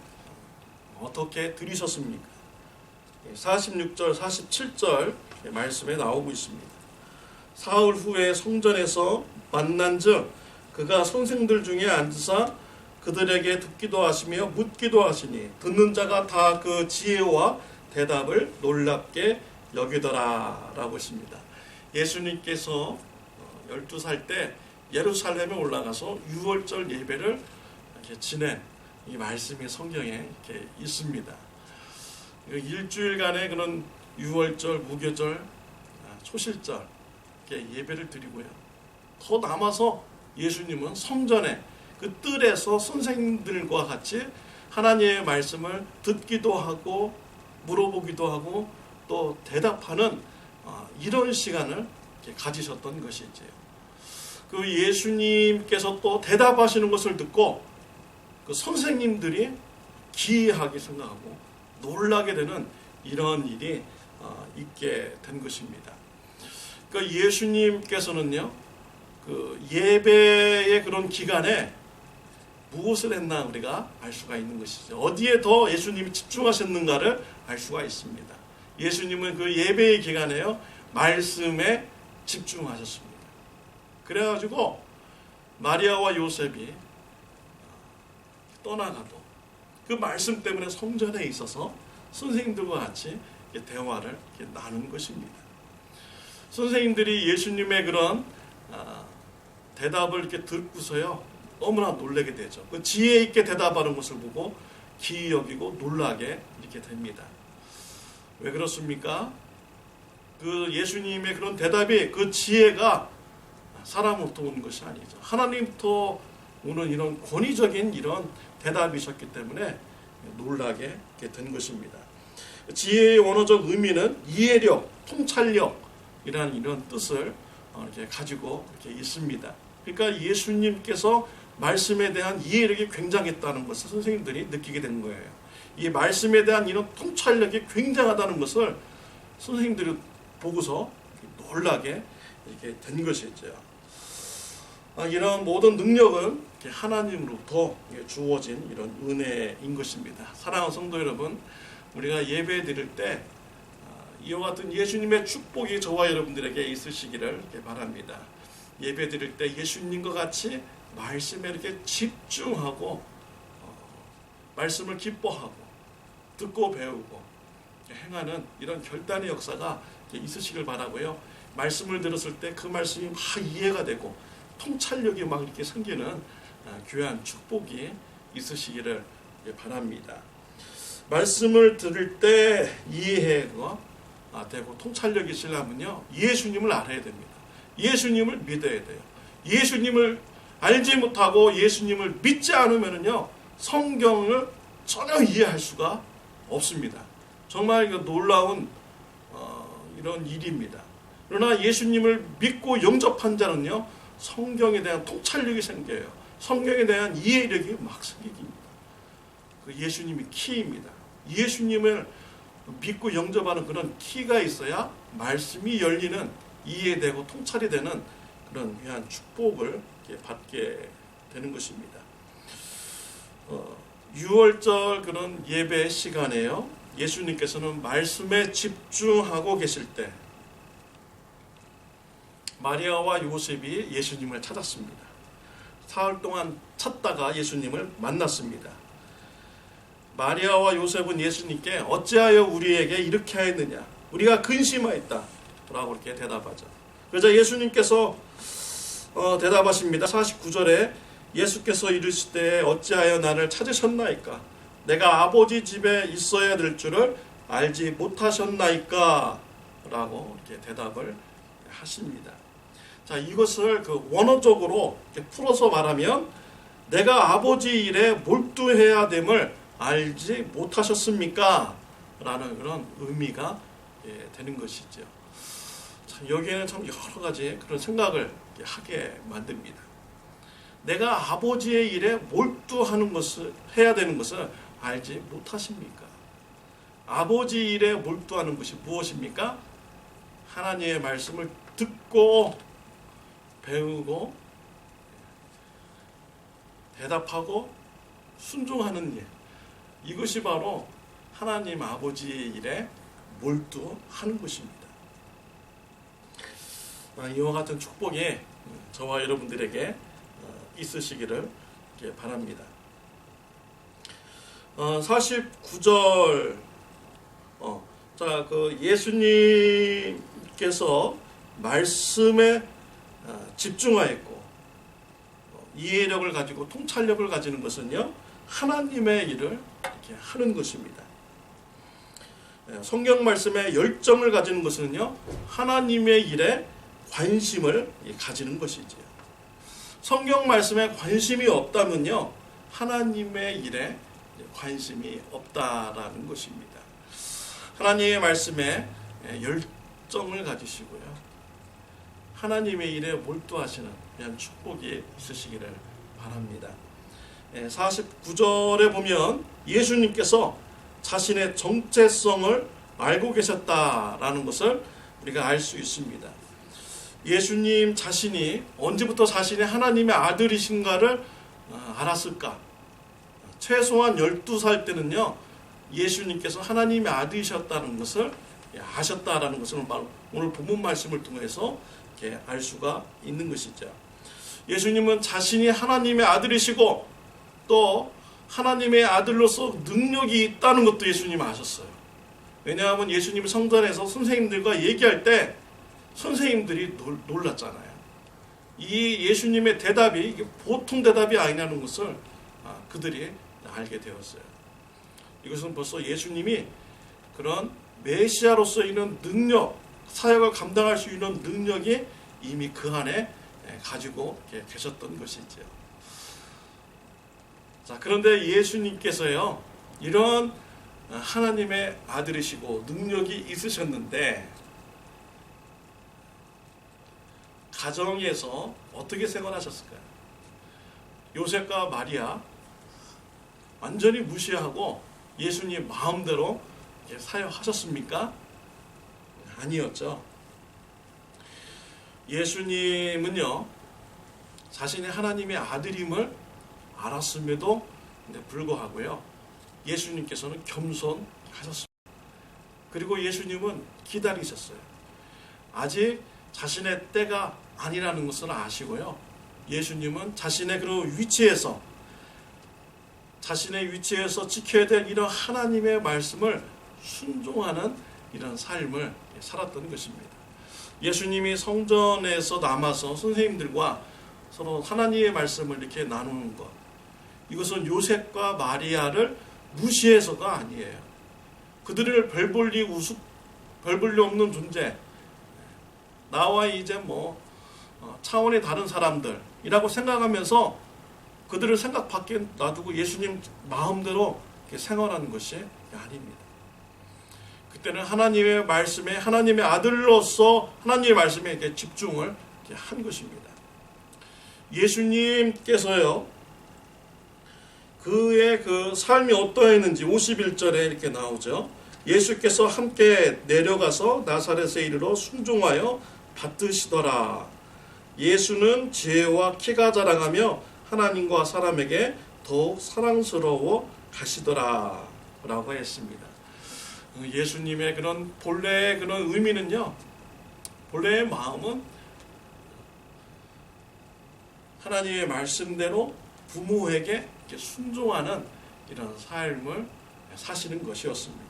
어떻게 드리셨습니까? 46절, 47절 말씀에 나오고 있습니다. 사흘 후에 성전에서 만난즉 그가 선생들 중에 앉으사 그들에게 듣기도 하시며 묻기도 하시니 듣는 자가 다 그 지혜와 대답을 놀랍게 여기더라 라고 했습니다. 예수님께서 12살 때 예루살렘에 올라가서 유월절 예배를 이렇게 지낸 이 말씀이 성경에 이렇게 있습니다. 일주일간의 그런 유월절, 무교절, 초실절 이렇게 예배를 드리고요. 더 남아서 예수님은 성전에 그 뜰에서 선생님들과 같이 하나님의 말씀을 듣기도 하고 물어보기도 하고 또 대답하는 이런 시간을 가지셨던 것이지요. 그 예수님께서 또 대답하시는 것을 듣고 그 선생님들이 기이하게 생각하고 놀라게 되는 이런 일이 있게 된 것입니다. 그 예수님께서는요, 그 예배의 그런 기간에 무엇을 했나 우리가 알 수가 있는 것이죠. 어디에 더 예수님이 집중하셨는가를 알 수가 있습니다. 예수님은 그 예배의 기간에요, 말씀에 집중하셨습니다. 그래가지고 마리아와 요셉이 떠나가도 그 말씀 때문에 성전에 있어서 선생님들과 같이 대화를 나눈 것입니다. 선생님들이 예수님의 그런 대답을 이렇게 듣고서요 너무나 놀라게 되죠. 그 지혜 있게 대답하는 것을 보고 기이 여기고 놀라게 이렇게 됩니다. 왜 그렇습니까? 그 예수님의 그런 대답이, 그 지혜가 사람으로부터 오는 것이 아니죠. 하나님부터 오는 이런 권위적인 이런 대답이셨기 때문에 놀라게 된 것입니다. 지혜의 원어적 의미는 이해력, 통찰력이라는 이런 뜻을 이렇게 가지고 이렇게 있습니다. 그러니까 예수님께서 말씀에 대한 이해력이 굉장했다는 것을 선생님들이 느끼게 된 거예요. 이 말씀에 대한 이런 통찰력이 굉장하다는 것을 선생님들이 보고서 놀라게 이렇게 된 것이죠. 이런 모든 능력은 하나님으로부터 주어진 이런 은혜인 것입니다. 사랑하는 성도 여러분, 우리가 예배 드릴 때 이와 같은 예수님의 축복이 저와 여러분들에게 있으시기를 바랍니다. 예배 드릴 때 예수님과 같이 말씀에 이렇게 집중하고 말씀을 기뻐하고 듣고 배우고 행하는 이런 결단의 역사가 있으시길 바라고요. 말씀을 들었을 때 그 말씀이 막 이해가 되고 통찰력이 막 이렇게 생기는 귀한 축복이 있으시기를 바랍니다. 말씀을 들을 때 이해가 되고 통찰력이 있으려면요, 예수님을 알아야 됩니다. 예수님을 믿어야 돼요. 예수님을 알지 못하고 예수님을 믿지 않으면요, 성경을 전혀 이해할 수가 없습니다. 정말 놀라운 이런 일입니다. 그러나 예수님을 믿고 영접한 자는요, 성경에 대한 통찰력이 생겨요. 성경에 대한 이해력이 막 생깁니다. 그 예수님이 키입니다. 예수님을 믿고 영접하는 그런 키가 있어야 말씀이 열리는, 이해되고 통찰이 되는 그런 귀한 축복을 받게 되는 것입니다. 6월절 그런 예배 시간에요, 예수님께서는 말씀에 집중하고 계실 때 마리아와 요셉이 예수님을 찾았습니다. 사흘 동안 찾다가 예수님을 만났습니다. 마리아와 요셉은 예수님께 어찌하여 우리에게 이렇게 하였느냐, 우리가 근심하였다 라고 이렇게 대답하죠. 그러자 예수님께서 대답하십니다. 49절에 예수께서 이르시되 어찌하여 나를 찾으셨나이까, 내가 아버지 집에 있어야 될 줄을 알지 못하셨나이까 라고 이렇게 대답을 하십니다. 자, 이것을 그 원어적으로 이렇게 풀어서 말하면 내가 아버지 일에 몰두해야 됨을 알지 못하셨습니까? 라는 그런 의미가 되는 것이죠. 참 여기에는 참 여러 가지 그런 생각을 하게 만듭니다. 내가 아버지의 일에 몰두하는 것을 해야 되는 것을 알지 못하십니까? 아버지 일에 몰두하는 것이 무엇입니까? 하나님의 말씀을 듣고 배우고 대답하고 순종하는 일. 이것이 바로 하나님 아버지의 일에 몰두하는 것입니다. 이와 같은 축복이 저와 여러분들에게 있으시기를 바랍니다. 49절 자, 그 예수님께서 말씀에 집중하였고 이해력을 가지고 통찰력을 가지는 것은요 하나님의 일을 이렇게 하는 것입니다. 성경 말씀에 열정을 가지는 것은요 하나님의 일에 관심을 가지는 것이지요. 성경 말씀에 관심이 없다면요 하나님의 일에 관심이 없다라는 것입니다. 하나님의 말씀에 열정을 가지시고요 하나님의 일에 몰두하시는 그런 축복이 있으시기를 바랍니다. 49절에 보면 예수님께서 자신의 정체성을 알고 계셨다라는 것을 우리가 알 수 있습니다. 예수님 자신이 언제부터 자신이 하나님의 아들이신가를 알았을까? 최소한 12살 때는요 예수님께서 하나님의 아들이셨다는 것을 아셨다라는 것을 오늘 본문 말씀을 통해서 알 수가 있는 것이죠. 예수님은 자신이 하나님의 아들이시고 또 하나님의 아들로서 능력이 있다는 것도 예수님은 아셨어요. 왜냐하면 예수님이 성전에서 선생님들과 얘기할 때 선생님들이 놀랐잖아요. 이 예수님의 대답이 이게 보통 대답이 아니라는 것을 그들이 알게 되었어요. 이것은 벌써 예수님이 그런 메시아로서 있는 능력, 사역을 감당할 수 있는 능력이 이미 그 안에 가지고 계셨던 것이죠. 자, 그런데 예수님께서요, 이런 하나님의 아들이시고 능력이 있으셨는데, 가정에서 어떻게 생활하셨을까요? 요셉과 마리아 완전히 무시하고 예수님 마음대로 사역하셨습니까? 아니었죠. 예수님은요 자신이 하나님의 아들임을 알았음에도 불구하고요 예수님께서는 겸손하셨습니다. 그리고 예수님은 기다리셨어요. 아직 자신의 때가 아니라는 것을 아시고요 예수님은 자신의 그런 위치에서 지켜야 될 이런 하나님의 말씀을 순종하는 이런 삶을 살았던 것입니다. 예수님이 성전에서 남아서 선생님들과 서로 하나님의 말씀을 이렇게 나누는 것, 이것은 요셉과 마리아를 무시해서가 아니에요. 그들을 별 볼 리 없는 존재, 나와 이제 차원이 다른 사람들이라고 생각하면서 그들을 생각 밖에 놔두고 예수님 마음대로 생활하는 것이 아닙니다. 그때는 하나님의 말씀에, 하나님의 아들로서 하나님의 말씀에 집중을 한 것입니다. 예수님께서요 그의 그 삶이 어떠했는지 51절에 이렇게 나오죠. 예수께서 함께 내려가서 나사렛에 이르러 순종하여 받드시더라. 예수는 지혜와 키가 자랑하며 하나님과 사람에게 더욱 사랑스러워 가시더라 라고 했습니다. 예수님의 그런 본래의 그런 의미는요, 본래의 마음은 하나님의 말씀대로 부모에게 순종하는 이런 삶을 사시는 것이었습니다.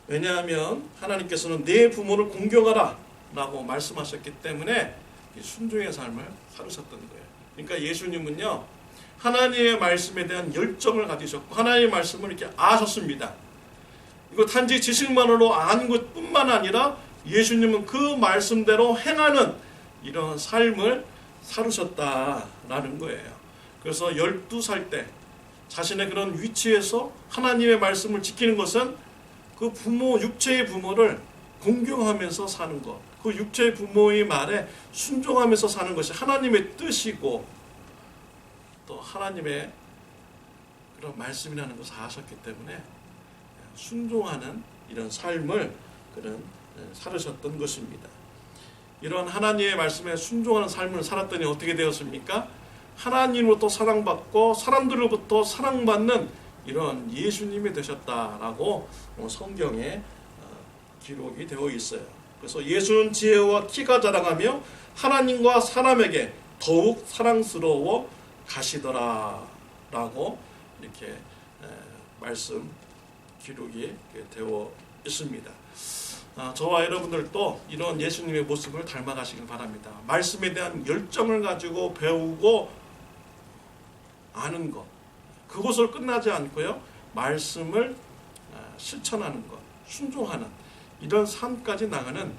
왜냐하면 하나님께서는 내 부모를 공경하라 라고 말씀하셨기 때문에 순종의 삶을 살으셨던 거예요. 그러니까 예수님은요 하나님의 말씀에 대한 열정을 가지셨고 하나님의 말씀을 이렇게 아셨습니다. 이거 단지 지식만으로 아는 것뿐만 아니라 예수님은 그 말씀대로 행하는 이런 삶을 살으셨다라는 거예요. 그래서 12살 때 자신의 그런 위치에서 하나님의 말씀을 지키는 것은 그 부모, 육체의 부모를 공경하면서 사는 것, 그 육체의 부모의 말에 순종하면서 사는 것이 하나님의 뜻이고 또 하나님의 그런 말씀이라는 것을 아셨기 때문에 순종하는 이런 삶을 그런 살으셨던 것입니다. 이런 하나님의 말씀에 순종하는 삶을 살았더니 어떻게 되었습니까? 하나님으로부터 사랑받고 사람들로부터 사랑받는 이런 예수님이 되셨다라고 성경에 기록이 되어 있어요. 그래서 예수는 지혜와 키가 자라가며 하나님과 사람에게 더욱 사랑스러워 가시더라라고 이렇게 말씀 기록이 되어 있습니다. 저와 여러분들도 이런 예수님의 모습을 닮아가시길 바랍니다. 말씀에 대한 열정을 가지고 배우고 아는 것, 그것으로 끝나지 않고요, 말씀을 실천하는 것, 순종하는 이런 삶까지 나가는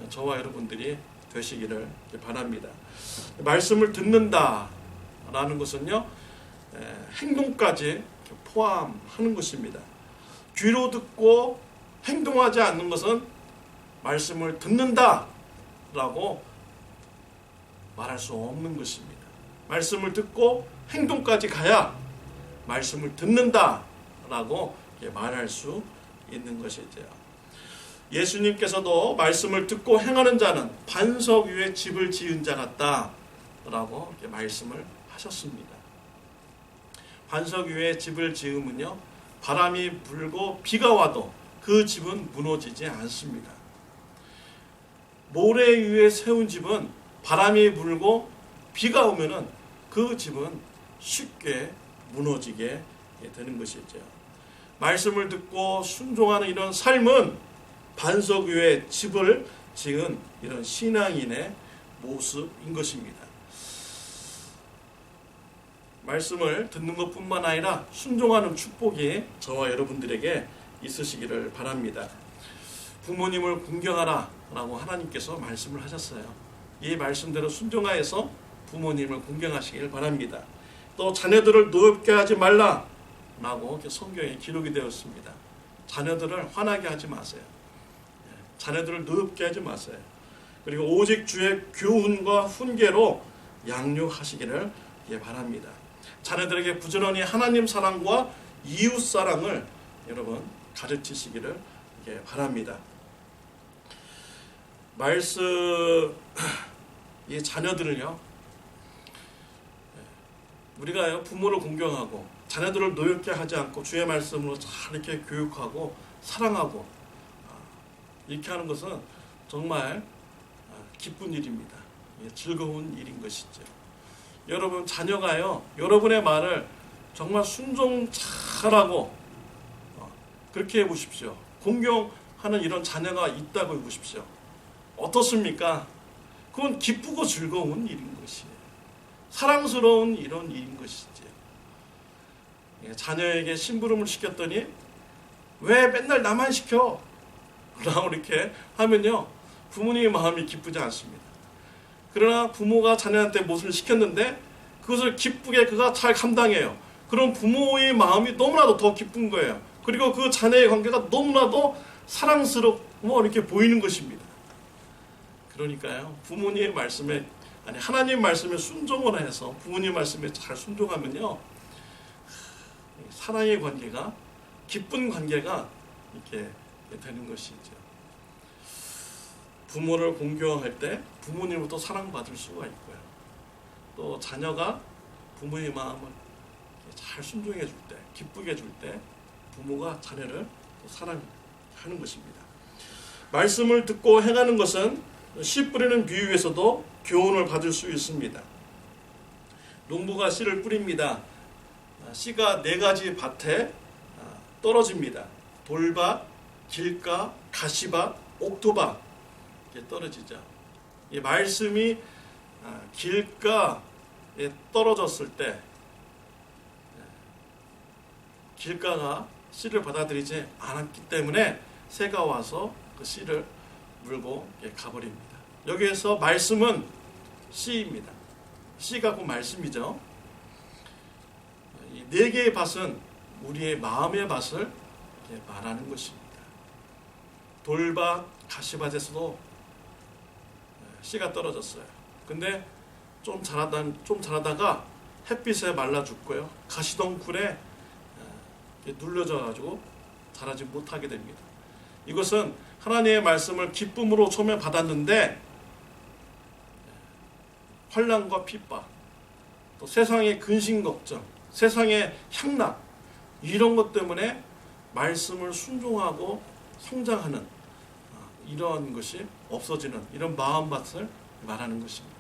저와 여러분들이 되시기를 바랍니다. 말씀을 듣는다라는 것은요, 행동까지 포함하는 것입니다. 귀로 듣고 행동하지 않는 것은 말씀을 듣는다라고 말할 수 없는 것입니다. 말씀을 듣고 행동까지 가야 말씀을 듣는다라고 말할 수 있는 것이죠. 예수님께서도 말씀을 듣고 행하는 자는 반석 위에 집을 지은 자 같다라고 말씀을 하셨습니다. 반석 위에 집을 지으면요, 바람이 불고 비가 와도 그 집은 무너지지 않습니다. 모래 위에 세운 집은 바람이 불고 비가 오면은 그 집은 쉽게 무너지게 되는 것이죠. 말씀을 듣고 순종하는 이런 삶은 반석 위에 집을 지은 이런 신앙인의 모습인 것입니다. 말씀을 듣는 것뿐만 아니라 순종하는 축복이 저와 여러분들에게 있으시기를 바랍니다. 부모님을 궁경하라 라고 하나님께서 말씀을 하셨어요. 이 말씀대로 순종하여서 부모님을 궁경하시길 바랍니다. 또 자녀들을 노엽게 하지 말라 라고 성경에 기록이 되었습니다. 자녀들을 화나게 하지 마세요. 자녀들을 노엽게 하지 마세요. 그리고 오직 주의 교훈과 훈계로 양육하시기를 바랍니다. 자녀들에게 부지런히 하나님 사랑과 이웃 사랑을 여러분 가르치시기를 바랍니다. 이 자녀들을요, 우리가 부모를 공경하고 자녀들을 노엽게 하지 않고 주의 말씀으로 잘 이렇게 교육하고 사랑하고 이렇게 하는 것은 정말 기쁜 일입니다. 즐거운 일인 것이죠. 여러분 자녀가요, 여러분의 말을 정말 순종 잘하고 그렇게 해보십시오. 공경하는 이런 자녀가 있다고 해보십시오. 어떻습니까? 그건 기쁘고 즐거운 일인 것이에요. 사랑스러운 이런 일인 것이죠. 자녀에게 심부름을 시켰더니 왜 맨날 나만 시켜? 라고 이렇게 하면요, 부모님의 마음이 기쁘지 않습니다. 그러나 부모가 자녀한테 무엇을 시켰는데 그것을 기쁘게 그가 잘 감당해요. 그럼 부모의 마음이 너무나도 더 기쁜 거예요. 그리고 그 자녀의 관계가 너무나도 사랑스럽고 이렇게 보이는 것입니다. 그러니까요, 부모님의 말씀에, 하나님 말씀에 순종을 해서 부모님 말씀에 잘 순종하면요, 사랑의 관계가, 기쁜 관계가 이렇게 되는 것이죠. 부모를 공경할 때 부모님부터 사랑받을 수가 있고요. 또 자녀가 부모의 마음을 잘 순종해 줄 때, 기쁘게 해줄 때 부모가 자녀를 사랑하는 것입니다. 말씀을 듣고 행하는 것은 씨 뿌리는 비유에서도 교훈을 받을 수 있습니다. 농부가 씨를 뿌립니다. 씨가 4가지 밭에 떨어집니다. 돌밭, 길가, 가시밭, 옥토밭 이렇게 떨어지죠. 이 말씀이 길가에 떨어졌을 때 길가가 씨를 받아들이지 않았기 때문에 새가 와서 그 씨를 물고 가버립니다. 여기에서 말씀은 씨입니다. 씨가 곧 말씀이죠. 이 네 개의 밭은 우리의 마음의 밭을 말하는 것입니다. 돌밭, 가시밭에서도 씨가 떨어졌어요. 근데 좀 자라다가 햇빛에 말라 죽고요. 가시덩굴에 눌려져 가지고 자라지 못하게 됩니다. 이것은 하나님의 말씀을 기쁨으로 처음에 받았는데 환난과 핍박, 또 세상의 근심 걱정, 세상의 향락 이런 것 때문에 말씀을 순종하고 성장하는 이런 것이 없어지는 이런 마음밭을 말하는 것입니다.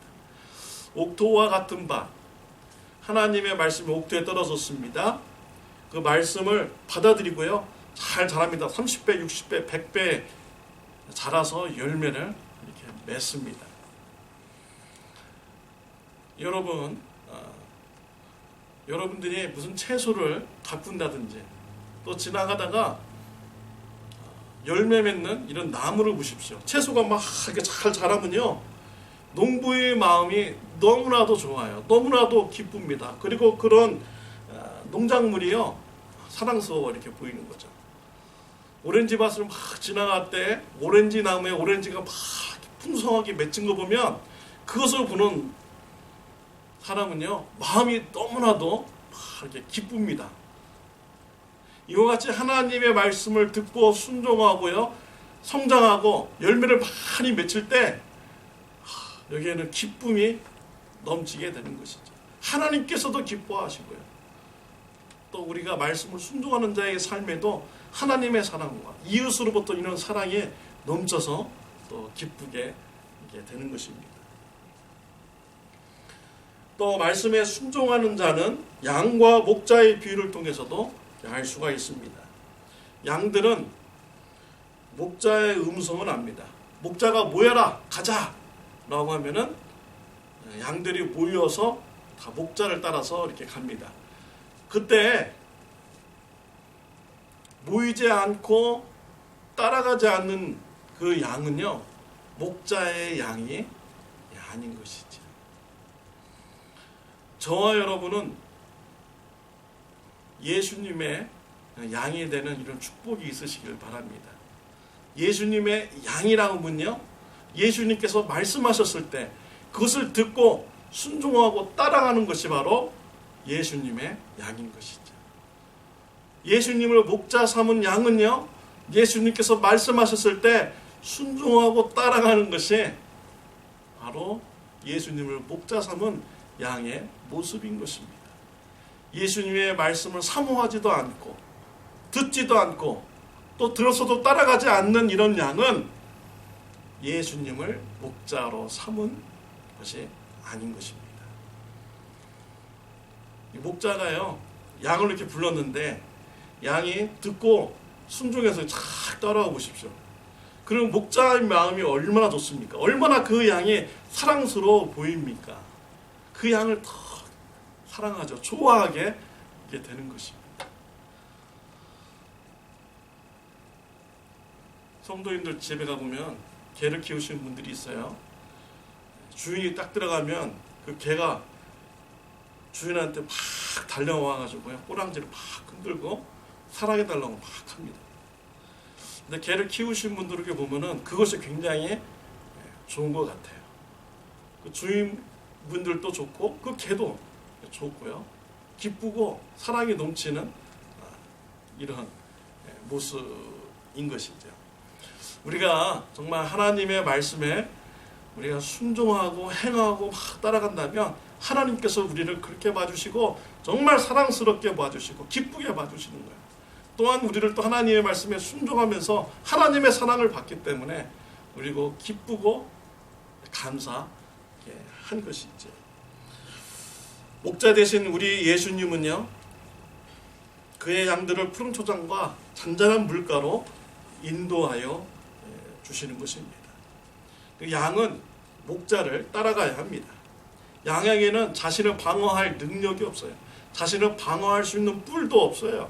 옥토와 같은 밭, 하나님의 말씀이 옥토에 떨어졌습니다. 그 말씀을 받아들이고요. 잘 자랍니다. 30배, 60배, 100배 자라서 열매를 이렇게 맺습니다. 여러분들이 무슨 채소를 가꾼다든지 또 지나가다가 열매 맺는 이런 나무를 보십시오. 채소가 막 이렇게 잘 자라면요. 농부의 마음이 너무나도 좋아요. 너무나도 기쁩니다. 그리고 그런 농작물이요. 사랑스러워 이렇게 보이는 거죠. 오렌지 밭을 막 지나갈 때 오렌지 나무에 오렌지가 막 풍성하게 맺힌 거 보면 그것을 보는 사람은요. 마음이 너무나도 막 이렇게 기쁩니다. 이와 같이 하나님의 말씀을 듣고 순종하고요. 성장하고 열매를 많이 맺힐 때 여기에는 기쁨이 넘치게 되는 것이죠. 하나님께서도 기뻐하시고요. 또 우리가 말씀을 순종하는 자의 삶에도 하나님의 사랑과 이웃으로부터 이런 사랑이 넘쳐서 또 기쁘게 되는 것입니다. 또 말씀에 순종하는 자는 양과 목자의 비유를 통해서도 알 수가 있습니다. 양들은 목자의 음성을 압니다. 목자가 모여라 가자 라고 하면은 양들이 모여서 다 목자를 따라서 이렇게 갑니다. 그때 모이지 않고 따라가지 않는 그 양은요, 목자의 양이 아닌 것이죠. 저와 여러분은 예수님의 양이 되는 이런 축복이 있으시길 바랍니다. 예수님의 양이라고 하면요, 예수님께서 말씀하셨을 때 그것을 듣고 순종하고 따라가는 것이 바로 예수님의 양인 것이죠. 예수님을 목자 삼은 양은요, 예수님께서 말씀하셨을 때 순종하고 따라가는 것이 바로 예수님을 목자 삼은 양의 모습인 것입니다. 예수님의 말씀을 사모하지도 않고 듣지도 않고 또 들어서도 따라가지 않는 이런 양은 예수님을 목자로 삼은 것이 아닌 것입니다. 이 목자가요, 양을 이렇게 불렀는데 양이 듣고 순종해서 착 따라와 보십시오. 그럼 목자의 마음이 얼마나 좋습니까? 얼마나 그 양이 사랑스러워 보입니까? 그 양을 더 사랑하죠. 좋아하게 되는 것입니다. 성도님들 집에 가보면 개를 키우시는 분들이 있어요. 주인이 딱 들어가면 그 개가 주인한테 막 달려와가지고요, 꼬랑지를 막 흔들고 사랑해달라고 막 합니다. 근데 개를 키우신 분들에게 보면은 그것이 굉장히 좋은 것 같아요. 그 주인분들도 좋고 그 개도 좋고요, 기쁘고 사랑이 넘치는 이런 모습인 것이죠. 우리가 정말 하나님의 말씀에 우리가 순종하고 행하고 막 따라간다면 하나님께서 우리를 그렇게 봐주시고 정말 사랑스럽게 봐주시고 기쁘게 봐주시는 거예요. 또한 우리를 또 하나님의 말씀에 순종하면서 하나님의 사랑을 받기 때문에 그리고 기쁘고 감사한 것이죠. 목자 되신 우리 예수님은요, 그의 양들을 푸른 초장과 잔잔한 물가로 인도하여 주시는 것입니다. 그 양은 목자를 따라가야 합니다. 양에게는 자신을 방어할 능력이 없어요. 자신을 방어할 수 있는 뿔도 없어요.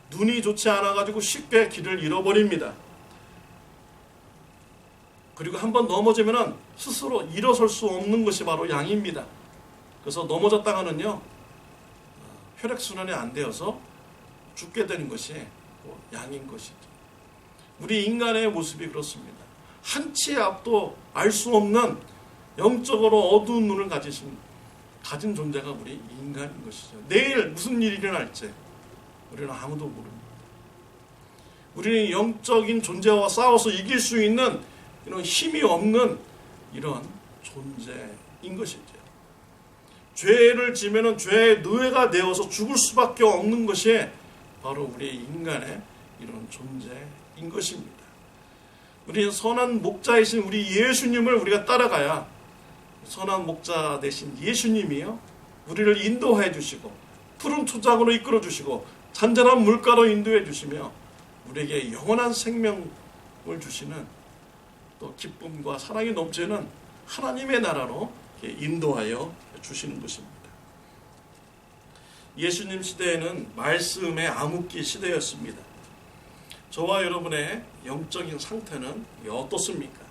눈이 좋지 않아가지고 쉽게 길을 잃어버립니다. 그리고 한번 넘어지면은 스스로 일어설 수 없는 것이 바로 양입니다. 그래서 넘어졌다가는요, 혈액순환이 안 되어서 죽게 되는 것이 양인 것이죠. 우리 인간의 모습이 그렇습니다. 한치의 앞도 알 수 없는 영적으로 어두운 눈을 가진 존재가 우리 인간인 것이죠. 내일 무슨 일이 일어날지 우리는 아무도 모릅니다. 우리는 영적인 존재와 싸워서 이길 수 있는 이런 힘이 없는 이런 존재인 것이죠. 죄를 지면은 죄의 노예가 되어서 죽을 수밖에 없는 것이 바로 우리 인간의 이런 존재인 것입니다. 우리는 선한 목자이신 우리 예수님을 우리가 따라가야 선한 목자 되신 예수님이요, 우리를 인도해 주시고 푸른 초장으로 이끌어 주시고 잔잔한 물가로 인도해 주시며 우리에게 영원한 생명을 주시는, 또 기쁨과 사랑이 넘치는 하나님의 나라로 인도하여 주시는 것입니다. 예수님 시대에는 말씀의 암흑기 시대였습니다. 저와 여러분의 영적인 상태는 어떻습니까?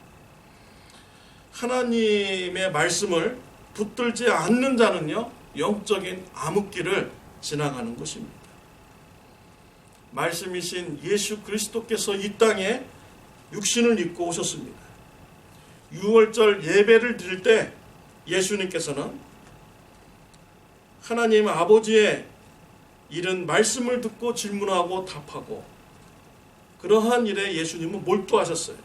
하나님의 말씀을 붙들지 않는 자는요, 영적인 암흑기를 지나가는 것입니다. 말씀이신 예수 그리스도께서 이 땅에 육신을 입고 오셨습니다. 유월절 예배를 드릴 때 예수님께서는 하나님 아버지의 이른 말씀을 듣고 질문하고 답하고, 그러한 일에 예수님은 몰두하셨어요.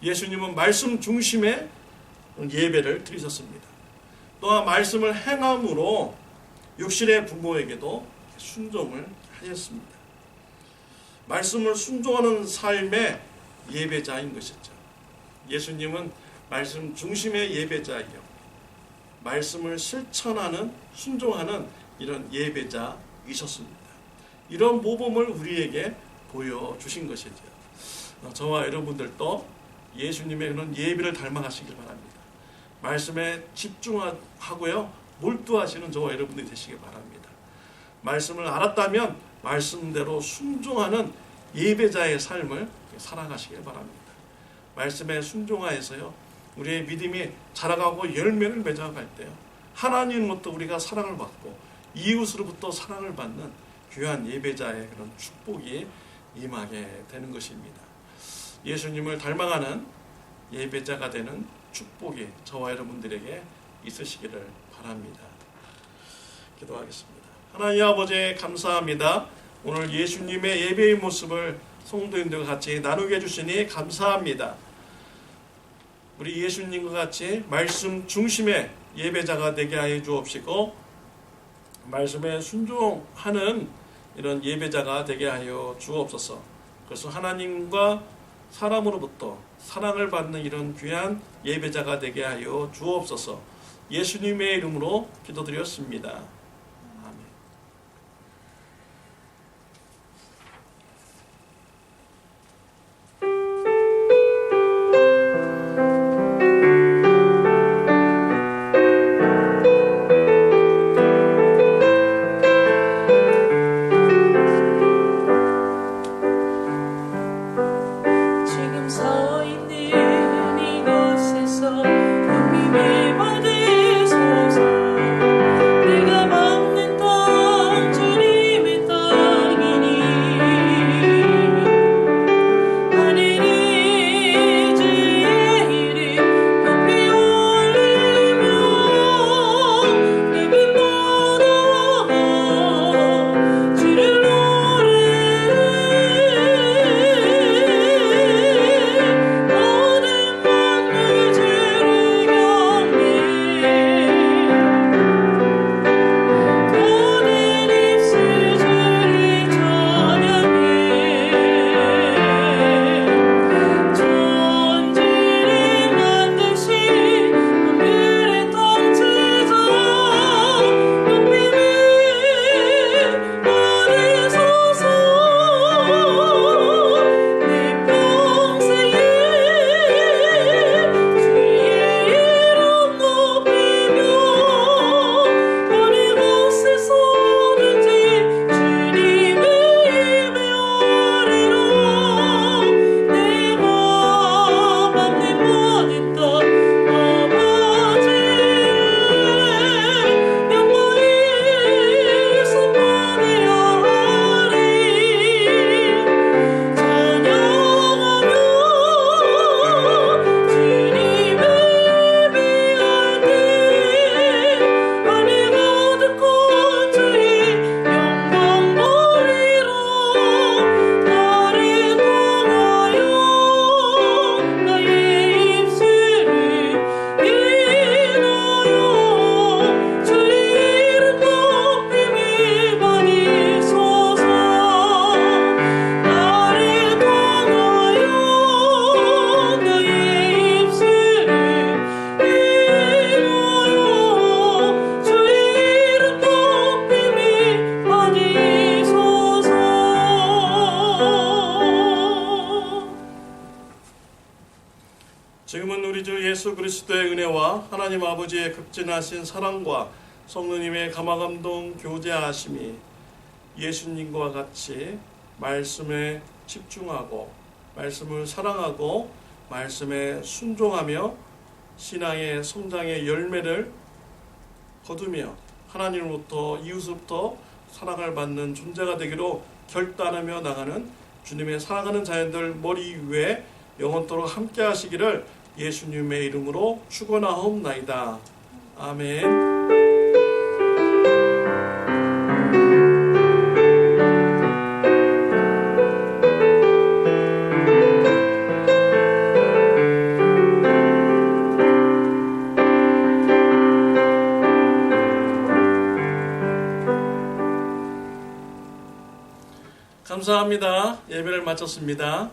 예수님은 말씀 중심의 예배를 드리셨습니다. 또한 말씀을 행함으로 육신의 부모에게도 순종을 하셨습니다. 말씀을 순종하는 삶의 예배자인 것이죠. 예수님은 말씀 중심의 예배자이요, 말씀을 실천하는, 순종하는 이런 예배자이셨습니다. 이런 모범을 우리에게 보여주신 것이죠. 저와 여러분들도 예수님의 그런 예배를 닮아가시길 바랍니다. 말씀에 집중하고요, 몰두하시는 저와 여러분들이 되시길 바랍니다. 말씀을 알았다면 말씀대로 순종하는 예배자의 삶을 살아가시길 바랍니다. 말씀에 순종하여서요, 우리의 믿음이 자라가고 열매를 맺어갈 때요, 하나님으로부터 우리가 사랑을 받고 이웃으로부터 사랑을 받는 귀한 예배자의 그런 축복이 임하게 되는 것입니다. 예수님을 닮아가는 예배자가 되는 축복이 저와 여러분들에게 있으시기를 바랍니다. 기도하겠습니다. 하나님 아버지, 감사합니다. 오늘 예수님의 예배의 모습을 성도님들과 같이 나누게 해주시니 감사합니다. 우리 예수님과 같이 말씀 중심의 예배자가 되게 하여 주옵시고, 말씀에 순종하는 이런 예배자가 되게 하여 주옵소서. 그래서 하나님과 사람으로부터 사랑을 받는 이런 귀한 예배자가 되게 하여 주옵소서. 예수님의 이름으로 기도드렸습니다.
내가
지금은 우리 주 예수 그리스도의 은혜와 하나님 아버지의 극진하신 사랑과 성령님의 감화감동 교제하심이 예수님과 같이 말씀에 집중하고 말씀을 사랑하고 말씀에 순종하며 신앙의 성장의 열매를 거두며 하나님으로부터 이웃으로부터 사랑을 받는 존재가 되기로 결단하며 나가는 주님의 사랑하는 자녀들 머리 위에 영원토록 함께 하시기를 예수님의 이름으로 축원하옵나이다. 아멘. 감사합니다. 예배를 마쳤습니다.